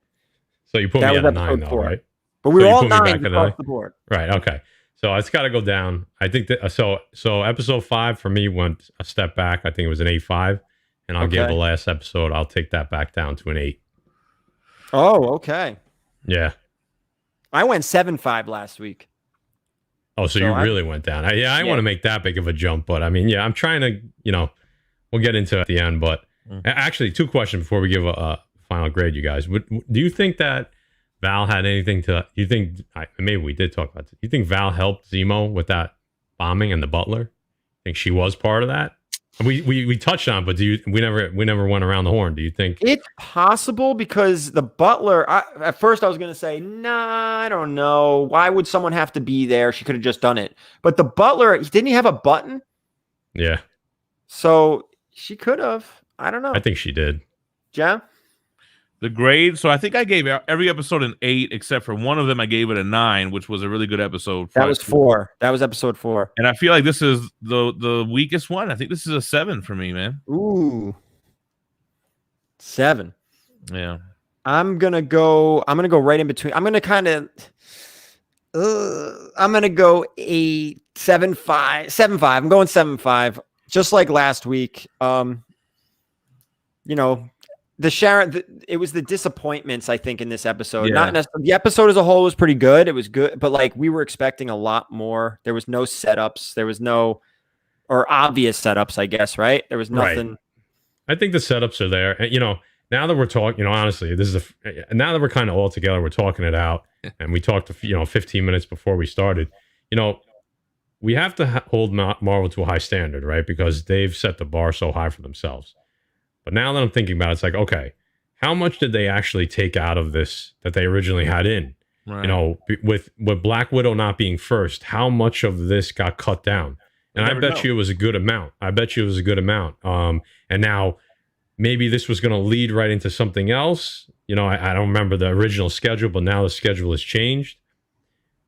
So you put me at a 9 though, right? But we were all 9 across the board. Right, okay. So it's got to go down. I think that, so episode 5 for me went a step back. I think it was an 8.5. And I'll give the last episode, I'll take that back down to an 8. Oh, okay. Yeah. I went 7.5 last week. Oh, so you really went down. I want to make that big of a jump, but I mean, I'm trying to, we'll get into it at the end, but actually 2 questions before we give a final grade, you guys. Do you think that Val had anything maybe we did talk about this. Do you think Val helped Zemo with that bombing and the butler? Think she was part of that? We touched on, but we never went around the horn. Do you think it's possible? Because the butler, at first I was going to say, nah, I don't know. Why would someone have to be there? She could have just done it. But the butler, didn't he have a button? Yeah. So she could have. I don't know. I think she did. Yeah. The grade. So I think I gave every episode an 8, except for one of them. I gave it a 9, which was a really good episode. That was 4. That was episode 4. And I feel like this is the weakest one. I think this is a 7 for me, man. Ooh, 7. Yeah. I'm gonna go right in between. I'm gonna go a 7.5. I'm going 7.5, just like last week. it was the disappointments, I think, in this episode. Yeah. Not necessarily the episode as a whole was pretty good. It was good, but like we were expecting a lot more. There was no setups. There was no or obvious setups, I guess, right? There was nothing. Right. I think the setups are there. And, now that we're talking, honestly, now that we're kind of all together, we're talking it out, and we talked, 15 minutes before we started. We have to hold Marvel to a high standard, right? Because they've set the bar so high for themselves. But now that I'm thinking about it, it's like, okay, how much did they actually take out of this that they originally had in? Right. With Black Widow not being first, how much of this got cut down? And I bet you it was a good amount. And now maybe this was going to lead right into something else. I don't remember the original schedule, but now the schedule has changed.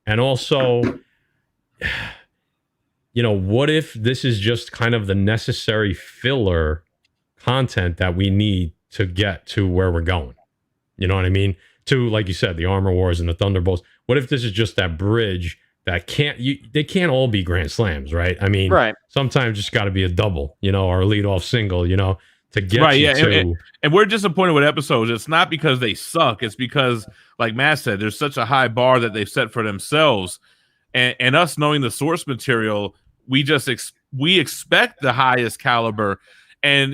And also, what if this is just kind of the necessary filler content that we need to get to where we're going? You know what I mean? To, like you said, the Armor Wars and the Thunderbolts. What if this is just that bridge that they can't all be grand slams, right? I mean, right. Sometimes just got to be a double, or a lead-off single, to get you to... And we're disappointed with episodes. It's not because they suck. It's because, like Matt said, there's such a high bar that they've set for themselves. And us knowing the source material, we just we expect the highest caliber. And,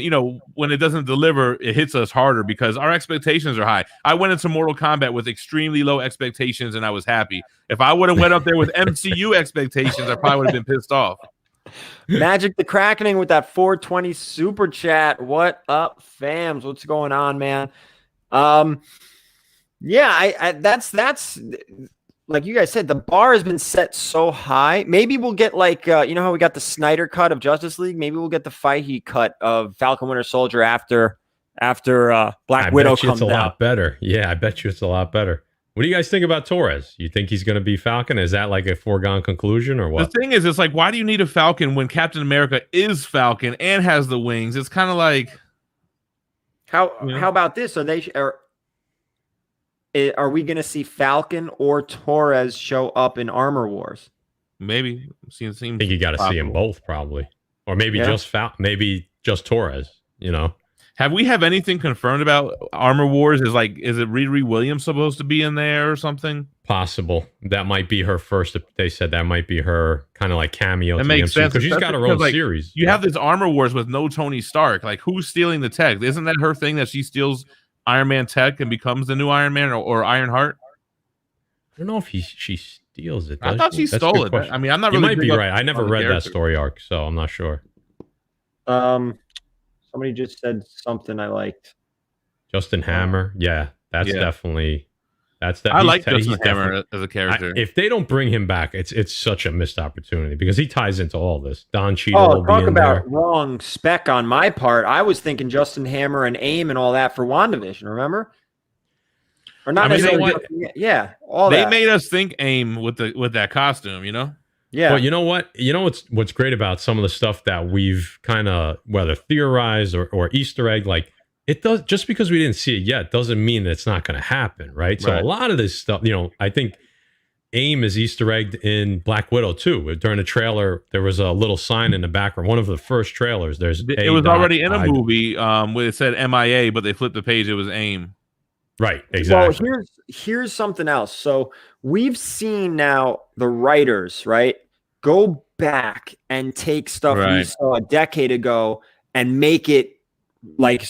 when it doesn't deliver, it hits us harder because our expectations are high. I went into Mortal Kombat with extremely low expectations, and I was happy. If I would have went up there with MCU expectations, I probably would have been pissed off. Magic the Krakening with that 420 super chat. What up, fams? What's going on, man? Yeah, that's like you guys said, the bar has been set so high. Maybe we'll get like, how we got the Snyder cut of Justice League? Maybe we'll get the Feige cut of Falcon Winter Soldier after Black Widow comes out. A lot better. Yeah, I bet you it's a lot better. What do you guys think about Torres? You think he's going to be Falcon? Is that like a foregone conclusion or what? The thing is, it's like, why do you need a Falcon when Captain America is Falcon and has the wings? It's kind of like... How about this? Are we going to see Falcon or Torres show up in Armor Wars? Maybe. I think you got to see them both, probably, or maybe just maybe just Torres. Have we anything confirmed about Armor Wars? Is it Riri Williams supposed to be in there or something? Possible. That might be her first. They said that might be her kind of like cameo. That makes sense because she's got her own series. You have this Armor Wars with no Tony Stark. Like, who's stealing the tech? Isn't that her thing that she steals Iron Man tech and becomes the new Iron Man or Ironheart? I don't know if she steals it. I thought she stole it. I mean, I'm not. You really might be right. I never read that story arc, so I'm not sure. Somebody just said something I liked. Justin Hammer, yeah, that's definitely. I like Justin Hammer as a character. If they don't bring him back, it's such a missed opportunity because he ties into all this. Don Cheadle will talk be in about there. Wrong spec on my part. I was thinking Justin Hammer and AIM and all that for WandaVision. Remember? Or not necessarily. Yeah, all they that. made us think AIM with that costume. Yeah. But you know what? What's great about some of the stuff that we've kind of whether theorized or Easter egg, like it does. Just because we didn't see it yet doesn't mean that it's not going to happen, right? So a lot of this stuff, I think AIM is Easter egged in Black Widow too. During the trailer, there was a little sign in the background. One of the first trailers. It was already in a movie where it said MIA, but they flipped the page. It was AIM. Right. Exactly. Well, here's something else. So we've seen now the writers, right, go back and take stuff we saw a decade ago and make it like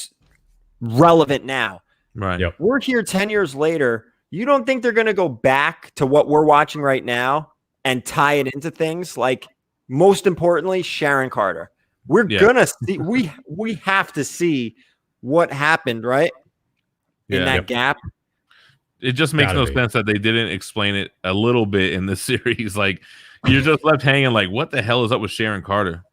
relevant now. Right. Yep. We're here 10 years later. You don't think they're going to go back to what we're watching right now and tie it into things like, most importantly, Sharon Carter? We're gonna see. We have to see what happened, right? In that gap. It just makes no sense that they didn't explain it a little bit in this series. Like, you're just left hanging like, what the hell is up with Sharon Carter?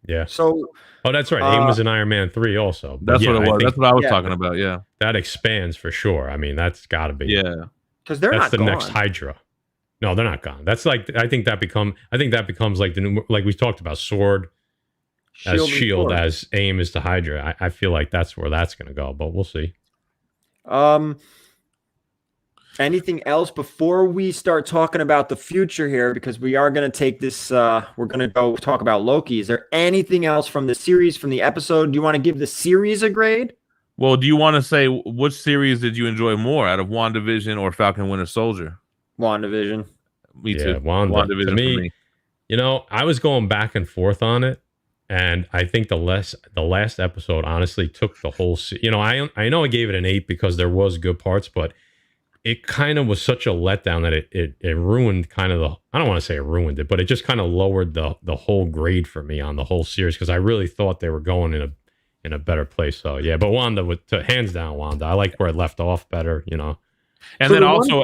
Yeah. So, that's right. AIM was in Iron Man 3 also. That's what it was. That's what I was talking about. Yeah. That expands for sure. I mean, that's got to be. Yeah. Because that's not the gone. next Hydra. No, they're not gone. That's like, I think that becomes like the new, like we talked about, Sword as Shield, as AIM is to Hydra. I feel like that's where that's going to go, but we'll see. Anything else before we start talking about the future here? Because we are going to take this, we're going to go talk about Loki. Is there anything else from the series, from the episode? Do you want to give the series a grade? Well, do you want to say which series did you enjoy more out of WandaVision or Falcon Winter Soldier? WandaVision. Me Yeah, too. WandaVision WandaVision to for me. You know, I was going back and forth on it, and I think the last episode honestly took the whole. You know, I know I gave it an 8 because there was good parts, but it kind of was such a letdown that it ruined kind of the. I don't want to say it ruined it, but it just kind of lowered the whole grade for me on the whole series because I really thought they were going in a better place. So yeah, but Wanda hands down Wanda. I like where it left off better. You know. And so then also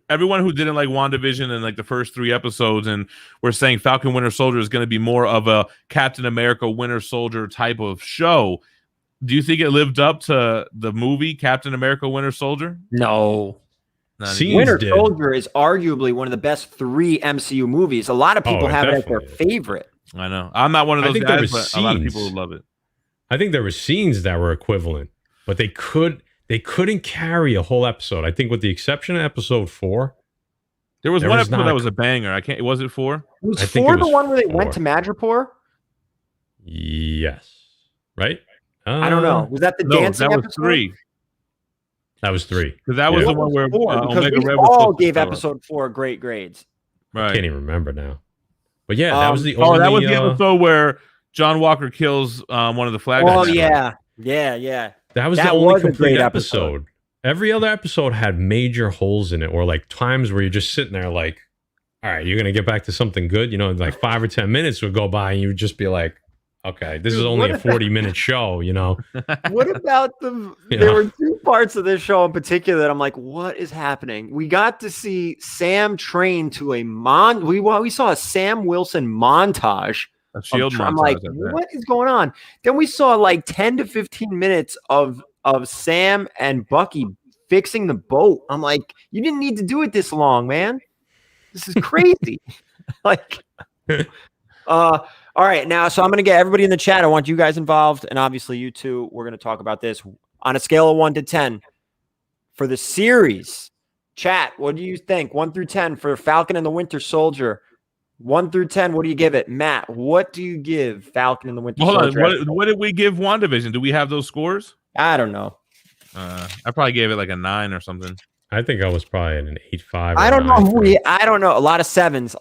everyone who didn't like WandaVision and like the first 3 episodes, and we're saying Falcon Winter Soldier is going to be more of a Captain America Winter Soldier type of show. Do you think it lived up to the movie Captain America Winter Soldier? No. Scenes Winter did. Soldier is arguably one of the best 3 MCU movies. A lot of people have it as their favorite. I know. I'm not one of those guys, but scenes. a lot of people would love it. I think there were scenes that were equivalent, but they couldn't carry a whole episode. I think with the exception of episode 4. There was one episode that was a banger. Was it 4? Was 4 the one where they went to Madripoor? Yes. Right? I don't know. Was that the dancing that was episode? 3. That was 3. Because that was the one where Omega Red all gave episode 4 great grades. Right. I can't even remember now. But yeah, that was the only... Oh, that was the episode where John Walker kills one of the flag guys. Oh, yeah. Yeah. That was the only complete episode. Every other episode had major holes in it, or like times where you're just sitting there like, all right, you're going to get back to something good. You know, like 5 or 10 minutes would go by and you would just be like, okay, this is only a 40-minute show, you know? What about there were 2 parts of this show in particular that I'm like, what is happening? We got to see Sam train to a we saw a Sam Wilson montage. A shield montage. I'm like, what is going on? Then we saw like 10 to 15 minutes of Sam and Bucky fixing the boat. I'm like, you didn't need to do it this long, man. This is crazy. All right, now, so I'm going to get everybody in the chat. I want you guys involved, and obviously you two. We're going to talk about this on a scale of 1 to 10 for the series. Chat, what do you think? 1 through 10 for Falcon and the Winter Soldier. 1 through 10, what do you give it? Matt, what do you give Falcon and the Winter Soldier? Hold on. What did we give WandaVision? Do we have those scores? I don't know. I probably gave it like a 9 or something. I think I was probably at an 8.5. I don't know. I don't know. A lot of sevens.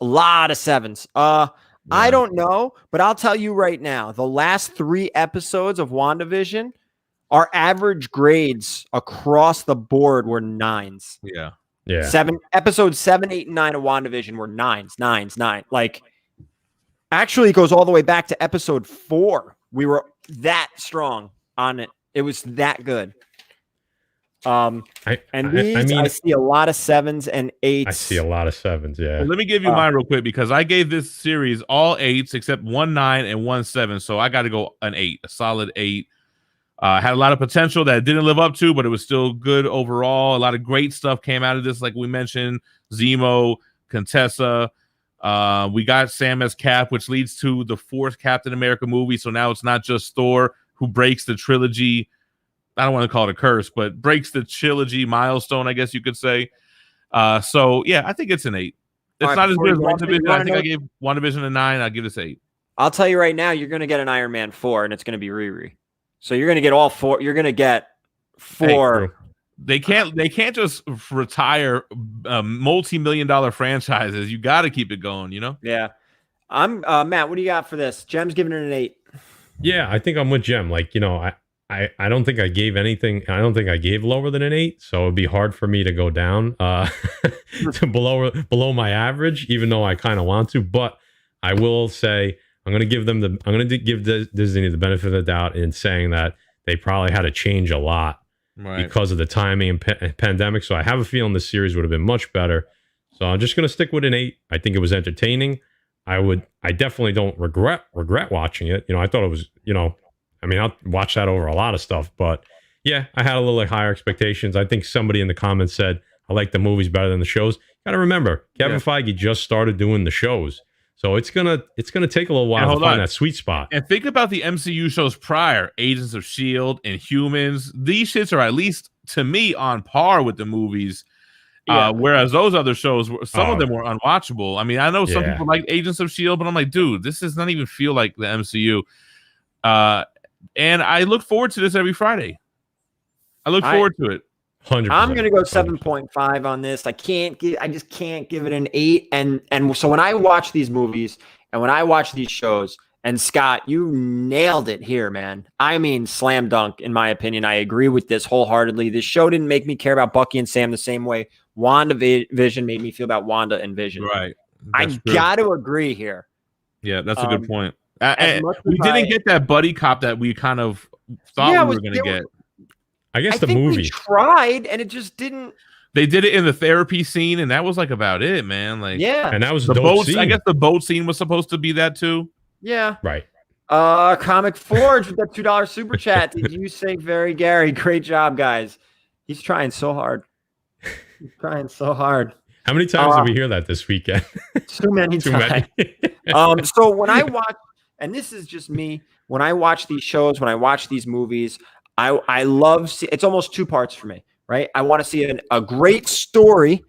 I don't know, but I'll tell you right now, the last 3 episodes of WandaVision, our average grades across the board were 9s. Yeah. Episodes 7, 8, and 9 of WandaVision were 9s. Like, actually, it goes all the way back to episode 4. We were that strong on it. It was that good. I see a lot of 7s and 8s. I see a lot of 7s, yeah. Well, let me give you mine real quick because I gave this series all 8s except 1 9 and 1 7. So I got to go an 8, a solid 8. Had a lot of potential that it didn't live up to, but it was still good overall. A lot of great stuff came out of this, like we mentioned, Zemo, Contessa. We got Sam as Cap, which leads to the 4th Captain America movie. So now it's not just Thor who breaks the trilogy. I don't want to call it a curse, but breaks the trilogy milestone, I guess you could say. So, yeah, I think it's an 8. It's not as good as WandaVision. I think I gave WandaVision a 9. I'll give this 8. I'll tell you right now, you're going to get an Iron Man 4, and it's going to be Riri. So you're going to get all 4. You're going to get 4. They can't just retire multi-million-dollar franchises. You got to keep it going, you know? Yeah. I'm Matt, what do you got for this? Jem's giving it an 8. Yeah, I think I'm with Jem. Like, you know, I don't think I gave anything. I don't think I gave lower than an 8, so it'd be hard for me to go down to below my average, even though I kind of want to. But I will say I'm going to give Disney the benefit of the doubt in saying that they probably had to change a lot because of the timing and pandemic. So I have a feeling this series would have been much better. So I'm just going to stick with an 8. I think it was entertaining. I definitely don't regret watching it. You know, I thought it was, you know. I mean, I'll watch that over a lot of stuff, but yeah, I had a little higher expectations. I think somebody in the comments said, I like the movies better than the shows. Got to remember, Kevin Feige just started doing the shows. So it's gonna take a little while to find that sweet spot. And think about the MCU shows prior, Agents of S.H.I.E.L.D. and Humans. These shits are at least, to me, on par with the movies. Whereas those other shows, some of them were unwatchable. I mean, I know some people like Agents of S.H.I.E.L.D., but I'm like, dude, this does not even feel like the MCU. And I look forward to this every Friday. I look forward to it. 100%. I'm gonna go 7.5 on this. I just can't give it an 8. And so when I watch these movies and when I watch these shows, and Scott, you nailed it here, man. I mean, slam dunk, in my opinion. I agree with this wholeheartedly. This show didn't make me care about Bucky and Sam the same way WandaVision made me feel about Wanda and Vision. Right. I got to agree here. Yeah, that's a good point. We didn't get that buddy cop that we kind of thought we were going to get. I guess the movie. We tried, and it just didn't. They did it in the therapy scene, and that was like about it, man. Like, yeah, and that was the boat. Scene. I guess the boat scene was supposed to be that too. Yeah. Right. Comic Forge with that $2 super chat. Did you say very Gary? Great job, guys. He's trying so hard. He's trying so hard. How many times did we hear that this weekend? Too many times. So when I watch, and this is just me, when I watch these shows, when I watch these movies, I love it's almost two parts for me, right? I want to see a great story,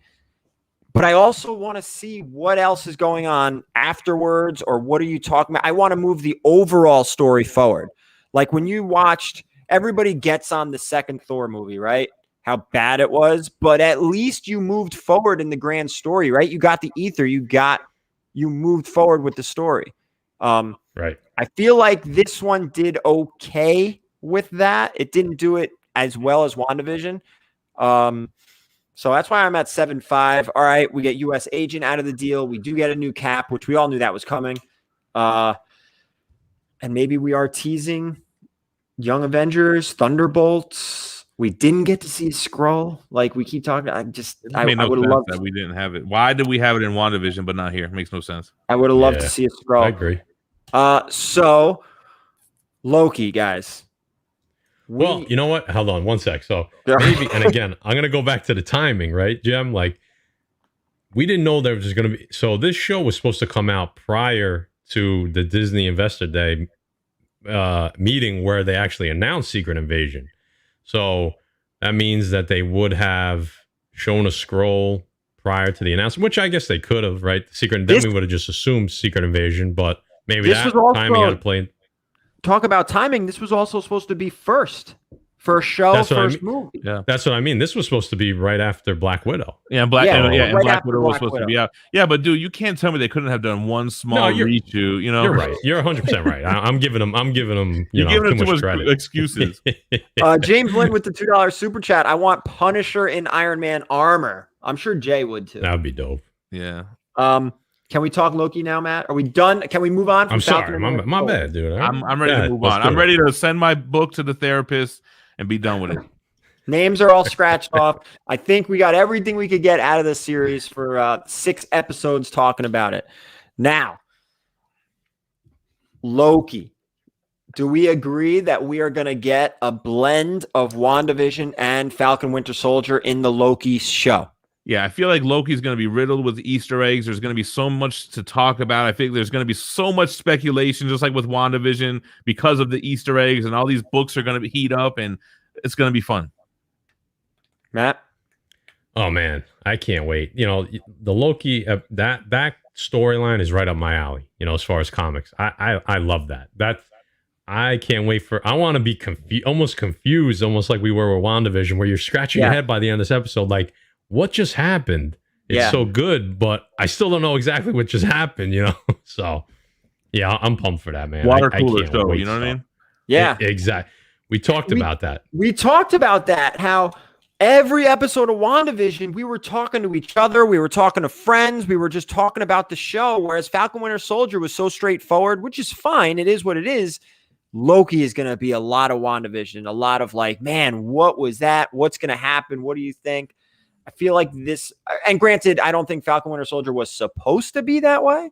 but I also want to see what else is going on afterwards, or what are you talking about? I want to move the overall story forward. Like when you watched, everybody gets on the second Thor movie, right? How bad it was, but at least you moved forward in the grand story, right? You got the ether, you moved forward with the story. Right. I feel like this one did okay with that. It didn't do it as well as WandaVision. So that's why I'm at 7.5. All right, we get U.S. Agent out of the deal. We do get a new Cap, which we all knew that was coming. And maybe we are teasing Young Avengers, Thunderbolts. We didn't get to see Skrull. Like we keep talking. I would love that we didn't have it. Why did we have it in WandaVision but not here? It makes no sense. I would have loved to see a Skrull. I agree. So Loki, guys. Well, you know what? Hold on one sec. So maybe, and again, I'm going to go back to the timing, right, Jem? Like, we didn't know there was just going to be. So this show was supposed to come out prior to the Disney Investor Day meeting where they actually announced Secret Invasion. So that means that they would have shown a scroll prior to the announcement, which I guess they could have, right? Then we would have just assumed Secret Invasion, but maybe that timing had to play. Talk about timing. This was also supposed to be first show, first movie. Yeah, that's what I mean. This was supposed to be right after Black Widow. Yeah, Black Widow was supposed to be out. Yeah, but dude, you can't tell me they couldn't have done one small reshoot. You know, you're right. You're 100% right. I'm giving them. You're giving them too much credit. Excuses. James Lynn with the $2 super chat. I want Punisher in Iron Man armor. I'm sure Jay would too. That'd be dope. Yeah. Can we talk Loki now, Matt? Are we done? Can we move on? I'm sorry. My bad, dude. I'm ready to move on. I'm ready to send my book to the therapist and be done with it. Names are all scratched off. I think we got everything we could get out of this series for 6 episodes talking about it. Now, Loki. Do we agree that we are going to get a blend of WandaVision and Falcon Winter Soldier in the Loki show? Yeah, I feel like Loki's going to be riddled with Easter eggs. There's going to be so much to talk about. I think there's going to be so much speculation, just like with WandaVision, because of the Easter eggs, and all these books are going to heat up, and it's going to be fun. Matt? Oh, man, I can't wait. You know, the Loki, that storyline is right up my alley, you know, as far as comics. I love that. I can't wait I want to be almost confused, almost like we were with WandaVision, where you're scratching your head by the end of this episode, like, what just happened? It's so good, but I still don't know exactly what just happened, you know? So, yeah, I'm pumped for that, man. Water cooler show, you know what I mean? Yeah. Exactly. We talked about that. We talked about that, how every episode of WandaVision, we were talking to each other. We were talking to friends. We were just talking about the show, whereas Falcon Winter Soldier was so straightforward, which is fine. It is what it is. Loki is going to be a lot of WandaVision, a lot of like, man, what was that? What's going to happen? What do you think? I feel like this, and granted, I don't think Falcon Winter Soldier was supposed to be that way,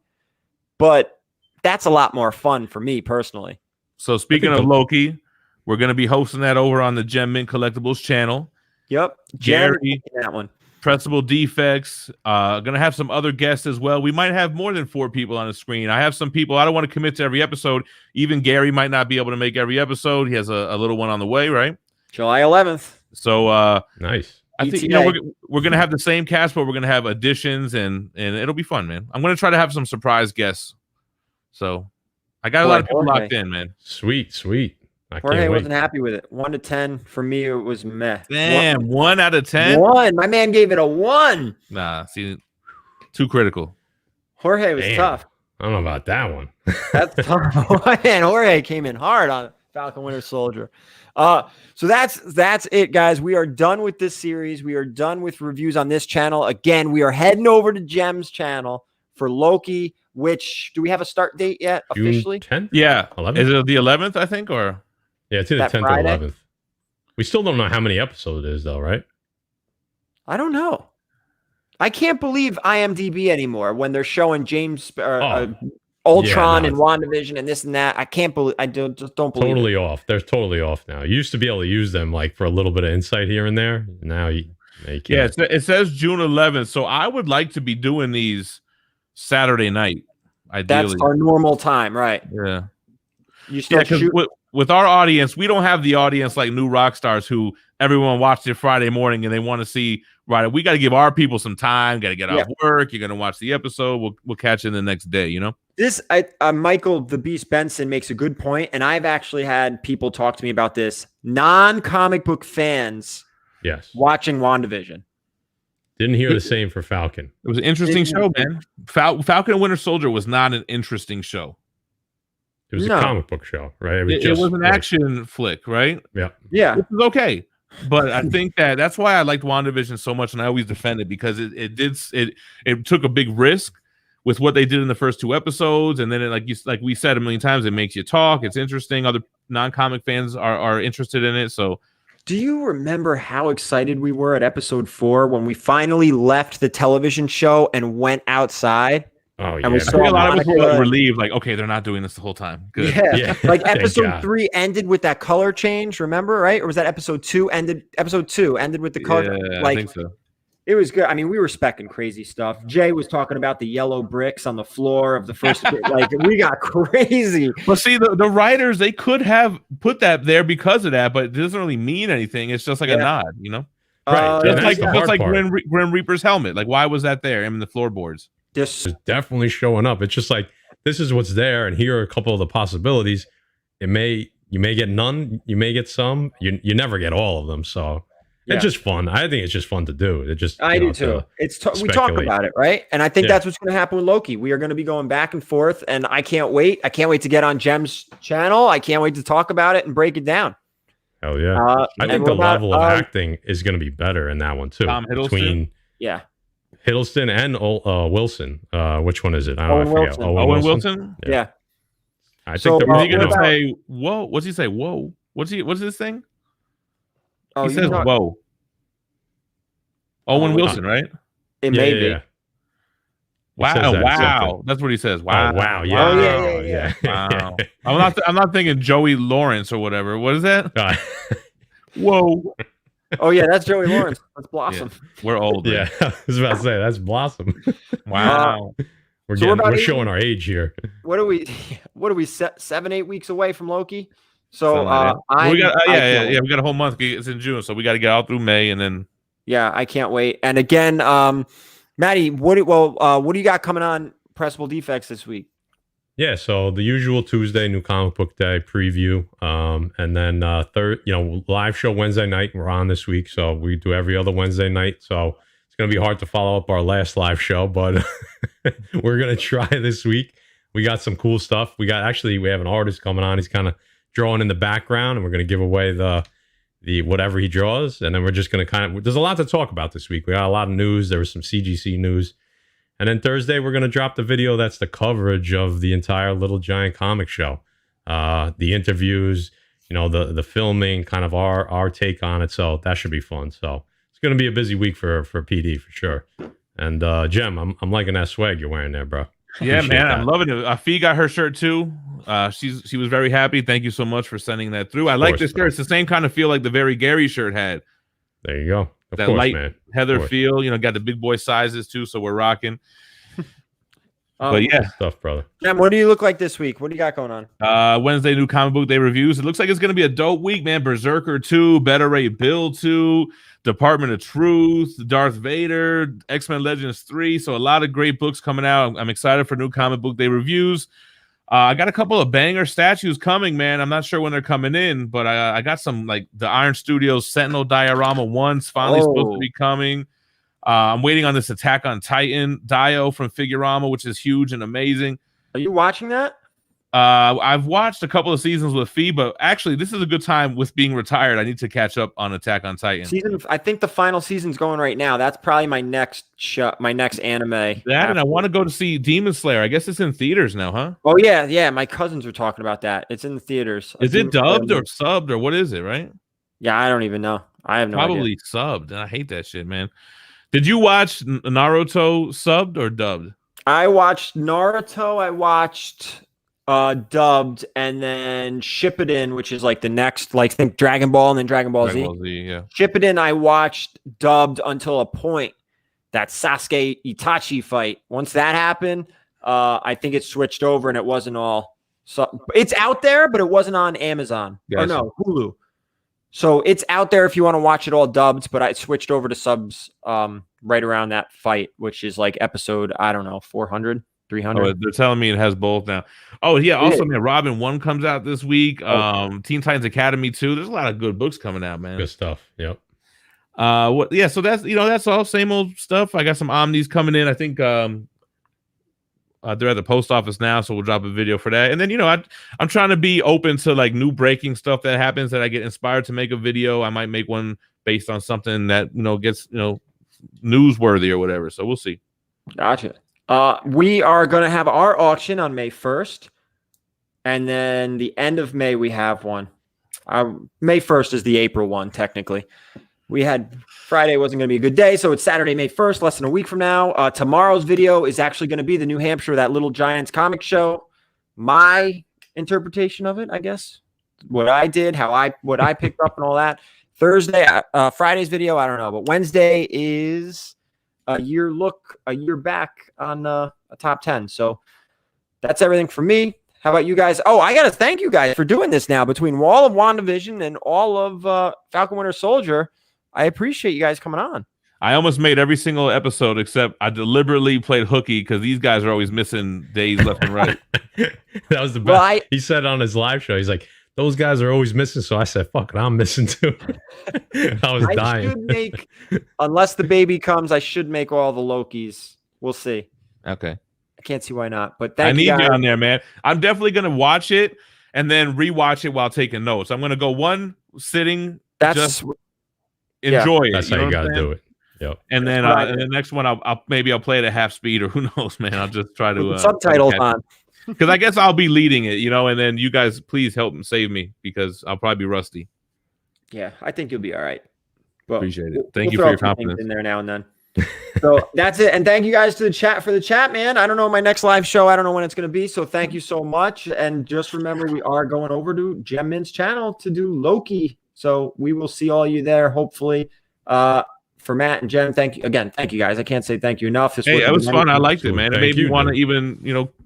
but that's a lot more fun for me personally. So speaking of Loki, we're going to be hosting that over on the Mint Collectibles channel. Yep. Gary, that one. Pressable Defects. Going to have some other guests as well. We might have more than 4 people on the screen. I have some people. I don't want to commit to every episode. Even Gary might not be able to make every episode. He has a little one on the way, right? July 11th. So nice. I think we're gonna have the same cast, but we're gonna have additions, and it'll be fun, man. I'm gonna try to have some surprise guests. So I got a lot of people locked in, man. Sweet. I Jorge can't wait. wasn't happy with it. 1 to 10 for me. It was meh. Damn, 1 out of 10. 1. My man gave it a 1. Nah, see, too critical. Jorge was Damn. tough. I don't know about that one. That's tough. Man, Jorge came in hard on Falcon Winter Soldier. So that's it, guys. We are done with this series. We are done with reviews on this channel. Again, we are heading over to Jem's channel for Loki. Which, do we have a start date yet officially? June 10th? Yeah, 11th? is it the 11th? I think, or Yeah, it's either That 10th Friday? or 11th. We still don't know how many episodes it is, though, right? I don't know. I can't believe IMDb anymore when they're showing James Ultron Yeah, and WandaVision and this and that. I can't believe. I just don't believe. Totally off. They're totally off now. You used to be able to use them like for a little bit of insight here and there. Now you can't. yeah, it says June 11th. So I would like to be doing these Saturday night. Ideally, That's our normal time, right? yeah. You still Yeah, 'cause shoot. with our audience, we don't have the audience like new rock stars who everyone watched it Friday morning and they want to see. Right, we got to give our people some time. Got to get off work. You're gonna watch the episode. We'll catch you the next day. You know. This Michael the Beast Benson makes a good point, and I've actually had people talk to me about this. Non-comic book fans Yes. watching WandaVision. Didn't hear the same for Falcon. It was an interesting show, man. Falcon and Winter Soldier was not an interesting show. It was No. a comic book show, right? It was an action flick, right? Yeah. Yeah, Which is okay. But I think that's why I liked WandaVision so much, and I always defend it because it took a big risk with what they did in the first 2 episodes, and then like we said a million times, it makes you talk. It's interesting. Other non-comic fans are interested in it. So, do you remember how excited we were at episode 4 when we finally left the television show and went outside? Oh, yeah. And we I saw think a lot of us were Monica. relieved, like, okay, they're not doing this the whole time. Good. Yeah. Like Thank episode God. 3 ended with that color change, remember, right? Or was that episode 2 ended? Episode 2 ended with the color. Yeah, like I think so. it was good. I mean, we were specking crazy stuff. Jay was talking about the yellow bricks on the floor of the first. Like we got crazy. But see, the writers, they could have put that there because of that, but it doesn't really mean anything. It's just like a nod, you know? Right. Just that's like, the hard part. Grim Reaper's helmet. Like, why was that there? I mean, the floorboards. This It's definitely showing up. It's just like, this is what's there, and here are a couple of the possibilities. You may get none, you may get some, you never get all of them. So it's just fun. I think it's just fun to do. It just I do too. We talk about it, right? And I think that's what's going to happen with Loki. We are going to be going back and forth, and I can't wait. I can't wait to get on Jem's channel. I can't wait to talk about it and break it down. Hell yeah. I think the level of acting is going to be better in that one too. Tom Hiddleston? Between Hiddleston and Wilson. Which one is it? I don't know. I forget. Owen Wilson? Yeah. I So, think Is he going to what about- say, whoa? What's he say? Whoa. What's this thing? Oh, He says, whoa. Owen Wilson, right? It may be. It says Wow. that, Wow. exactly. That's what he says. Wow. Oh, wow. Yeah. Oh, yeah. Wow. I'm not thinking Joey Lawrence or whatever. What is that? Whoa. Oh yeah, that's Joey Lawrence. That's Blossom. We're old. Yeah. I was about to say, that's Blossom. Wow. We're showing our age here. What are we 7-8 weeks away from Loki? So we got we got a whole month. It's in June, so we got to get out through May, and then I can't wait. And again, Maddie, what do you got coming on Pressable Defects this week? Yeah, so the usual Tuesday, New Comic Book Day preview, and then live show Wednesday night. We're on this week, so we do every other Wednesday night. So it's going to be hard to follow up our last live show, but we're going to try this week. We got some cool stuff. We have an artist coming on. He's kind of drawing in the background, and we're going to give away the whatever he draws, and then we're just going to there's a lot to talk about this week. We got a lot of news. There was some CGC news. And then Thursday, we're going to drop the video that's the coverage of the entire Little Giant comic show. The interviews, the filming, kind of our take on it. So that should be fun. So it's going to be a busy week for PD for sure. And Jem, I'm liking that swag you're wearing there, bro. Yeah, Appreciate man, that. I'm loving it. Fee got her shirt too. She was very happy. Thank you so much for sending that through. I like this shirt. It's the same kind of feel like the Very Gary shirt had. There you go. Of That course, light man. Heather feel, got the big boy sizes too, so we're rocking. But yeah, Stuff, brother. Jem, what do you look like this week? What do you got going on? Wednesday, New Comic Book Day reviews. It looks like it's going to be a dope week, man. Berserker 2, Better Ray Bill 2, Department of Truth, Darth Vader, X-Men Legends 3. So a lot of great books coming out. I'm excited for New Comic Book Day reviews. I got a couple of banger statues coming, man. I'm not sure when they're coming in, but I got some like the Iron Studios Sentinel Diorama 1's finally supposed to be coming. I'm waiting on this Attack on Titan Dio from Figurama, which is huge and amazing. Are you watching that? I've watched a couple of seasons with Fee, but actually, this is a good time with being retired. I need to catch up on Attack on Titan. I think the final season's going right now. That's probably my next show, my next anime. That, and I want to go to see Demon Slayer. I guess it's in theaters now, huh? Oh yeah. My cousins were talking about that. It's in the theaters. Is it dubbed or subbed or what is it? Right? Yeah, I don't even know. I have no idea. Probably subbed. I hate that shit, man. Did you watch Naruto subbed or dubbed? I watched Naruto. I watched dubbed, and then Shippuden, which is like the next, like think Dragon Ball and then Dragon Ball Z. Yeah. Shippuden, I watched dubbed until a point. That Sasuke Itachi fight. Once that happened, I think it switched over and it wasn't all. So it's out there, but it wasn't on Amazon. Gotcha. Or no, Hulu. So it's out there if you want to watch it all dubbed, but I switched over to subs right around that fight, which is like episode, I don't know, 400. 300. Oh, they're telling me it has both now. Oh yeah, also man, Robin 1 comes out this week. Teen Titans Academy 2. There's a lot of good books coming out, man. Good stuff. Yep. So that's all same old stuff. I got some Omnis coming in. I think they're at the post office now, so we'll drop a video for that. And then I'm trying to be open to like new breaking stuff that happens that I get inspired to make a video. I might make one based on something that gets newsworthy or whatever. So we'll see. Gotcha. We are going to have our auction on May 1st, and then the end of May we have one. May 1st is the April one, technically. We had Friday wasn't going to be a good day, so it's Saturday, May 1st, less than a week from now. Tomorrow's video is actually going to be the New Hampshire, that Little Giants comic show. My interpretation of it, I guess. What I did, what I picked up and all that. Friday's video, I don't know, but Wednesday is a year back on a top 10. So that's everything for me. How about you guys? Oh, I got to thank you guys for doing this now between all of WandaVision and all of Falcon Winter Soldier. I appreciate you guys coming on. I almost made every single episode except I deliberately played hooky because these guys are always missing days left and right. That was the best. Well, he said on his live show, he's like, those guys are always missing. So I said, fuck it, I'm missing too. I was dying. Unless the baby comes, I should make all the Lokis. We'll see. Okay. I can't see why not. But I need you on there, man. I'm definitely going to watch it and then rewatch it while taking notes. I'm going to go one sitting. Just enjoy it. That's how you got to do it. Yep. And then the next one, I'll play it at half speed or who knows, man. I'll just try to subtitles on. Because I guess I'll be leading it, and then you guys please help and save me because I'll probably be rusty. Yeah, I think you'll be all right. Well, appreciate it. Thank you for your confidence in there now and then. So that's it. And thank you guys to the chat for the chat, man. I don't know my next live show. I don't know when it's going to be. So thank you so much. And just remember, we are going over to Gem Mint's channel to do Loki. So we will see all you there, hopefully. For Matt and Jen, thank you again. Thank you guys. I can't say thank you enough. It was fun. I liked it, man. It made me want to even,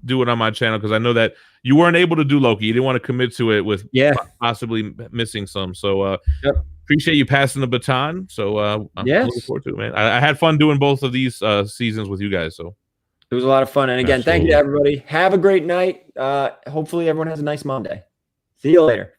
do it on my channel because I know that you weren't able to do Loki. You didn't want to commit to it with possibly missing some. So appreciate you passing the baton. So I'm looking forward to it, man. I had fun doing both of these seasons with you guys. So it was a lot of fun. And again, thank you to everybody. Have a great night. Hopefully everyone has a nice Monday. See you later.